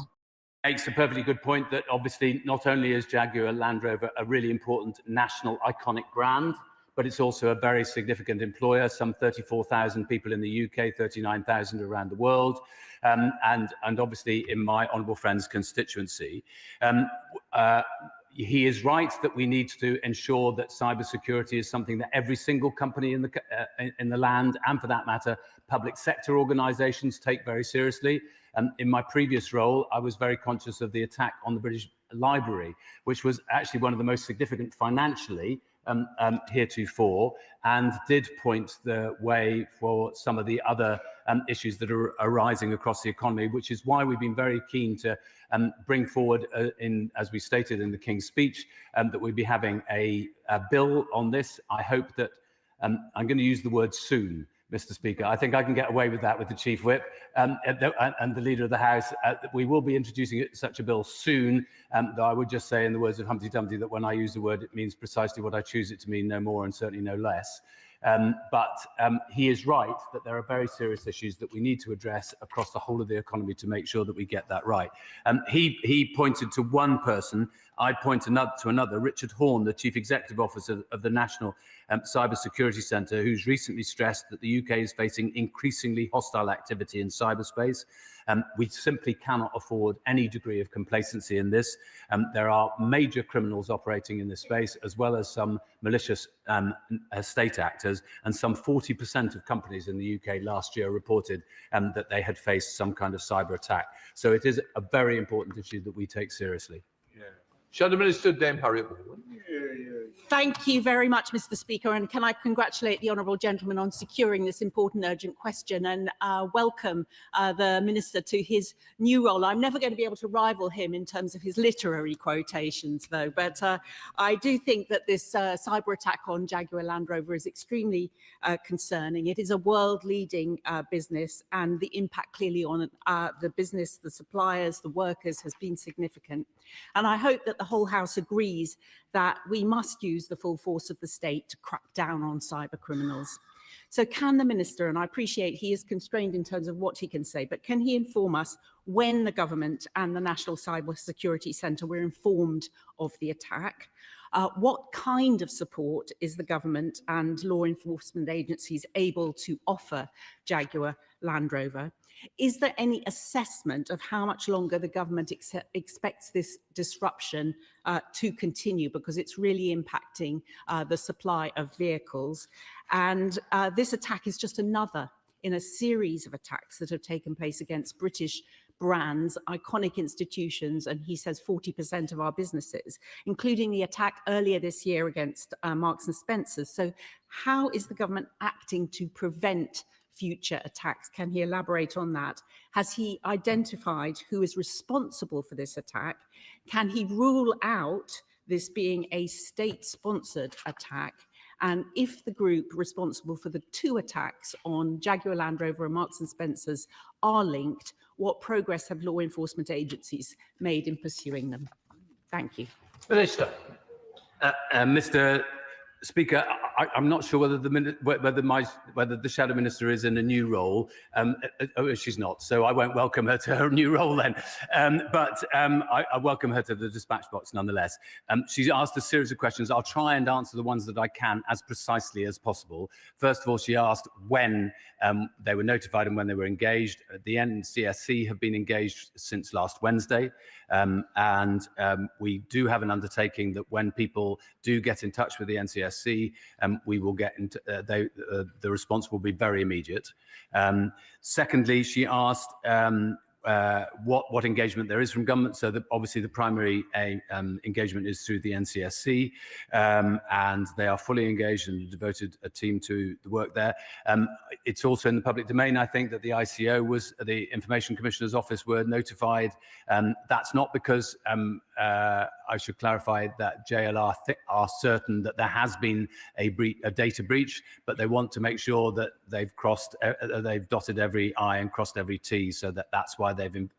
Makes a perfectly good point that obviously not only is Jaguar Land Rover a really important national iconic brand, but it's also a very significant employer, some 34,000 people in the UK, 39,000 around the world, and obviously in my honourable friend's constituency. He is right that we need to ensure that cybersecurity is something that every single company in the land, and for that matter, public sector organisations take very seriously. In my previous role, I was very conscious of the attack on the British Library, which was actually one of the most significant financially heretofore, and did point the way for some of the other issues that are arising across the economy, which is why we've been very keen to bring forward, as we stated in the King's speech, that we'll be having a bill on this. I hope that I'm going to use the word soon, Mr. Speaker. I think I can get away with that with the Chief Whip and the Leader of the House. We will be introducing such a bill soon, though I would just say, in the words of Humpty Dumpty, that when I use the word, it means precisely what I choose it to mean, no more and certainly no less. But he is right that there are very serious issues that we need to address across the whole of the economy to make sure that we get that right. He pointed to one person, I point to another, Richard Horne, the Chief Executive Officer of the National Cyber Security Centre, who's recently stressed that the UK is facing increasingly hostile activity in cyberspace. We simply cannot afford any degree of complacency in this. There are major criminals operating in this space, as well as some malicious state actors, and some 40% of companies in the UK last year reported that they had faced some kind of cyber attack. So it is a very important issue that we take seriously. Shadow Minister Dame Harriet Baldwin. Thank you very much, Mr. Speaker, and can I congratulate the honourable gentleman on securing this important urgent question and welcome the Minister to his new role. I'm never going to be able to rival him in terms of his literary quotations, though, but I do think that this cyber attack on Jaguar Land Rover is extremely concerning. It is a world-leading business, and the impact clearly on the business, the suppliers, the workers has been significant. And I hope that the whole House agrees that we must use the full force of the state to crack down on cyber criminals. So can the Minister, and I appreciate he is constrained in terms of what he can say, but can he inform us when the government and the National Cyber Security Centre were informed of the attack? What kind of support is the government and law enforcement agencies able to offer Jaguar Land Rover? Is there any assessment of how much longer the government expects this disruption to continue, because it's really impacting the supply of vehicles? And this attack is just another in a series of attacks that have taken place against British brands, iconic institutions, and he says 40% of our businesses, including the attack earlier this year against Marks and Spencer's. So how is the government acting to prevent future attacks? Can he elaborate on that? Has he identified who is responsible for this attack? Can he rule out this being a state-sponsored attack? And if the group responsible for the two attacks on Jaguar Land Rover and Marks and Spencer's are linked, what progress have law enforcement agencies made in pursuing them? Thank you. Minister. Mr. Speaker, I'm not sure whether the Shadow Minister is in a new role. She's not, so I won't welcome her to her new role then. But I welcome her to the dispatch box nonetheless. She's asked a series of questions. I'll try and answer the ones that I can as precisely as possible. First of all, she asked when they were notified and when they were engaged. The NCSC have been engaged since last Wednesday. And we do have an undertaking that when people do get in touch with the NCSC, we will get into the response will be very immediate. Secondly, she asked what engagement there is from government. So obviously the primary engagement is through the NCSC, and they are fully engaged and devoted a team to the work there. It's also in the public domain, I think, that the ICO the Information Commissioner's Office were notified. That's not because I should clarify that JLR are certain that there has been a data breach, but they want to make sure that they've dotted every I and crossed every T, so that's why they've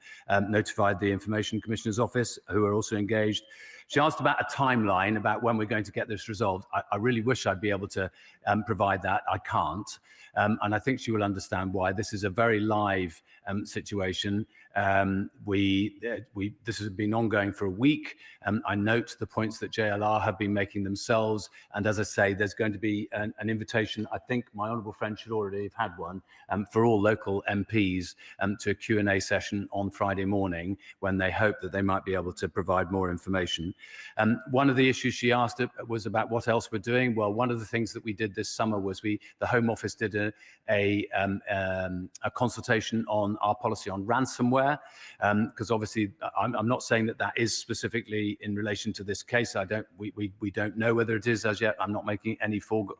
notified the Information Commissioner's Office, who are also engaged. She asked about a timeline about when we're going to get this resolved. I really wish I'd be able to provide that. I can't. And I think she will understand why. This is a very live situation. This has been ongoing for a week. I note the points that JLR have been making themselves. And as I say, there's going to be an invitation. I think my honourable friend should already have had one for all local MPs to a Q&A session on Friday morning, when they hope that they might be able to provide more information. One of the issues she asked was about what else we're doing. Well, one of the things that we did this summer was the Home Office did a consultation on our policy on ransomware, because obviously I'm not saying that is specifically in relation to this case. We don't know whether it is as yet. I'm not making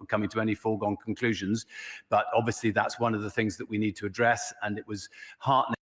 coming to any foregone conclusions, but obviously that's one of the things that we need to address, and it was heartening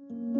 you.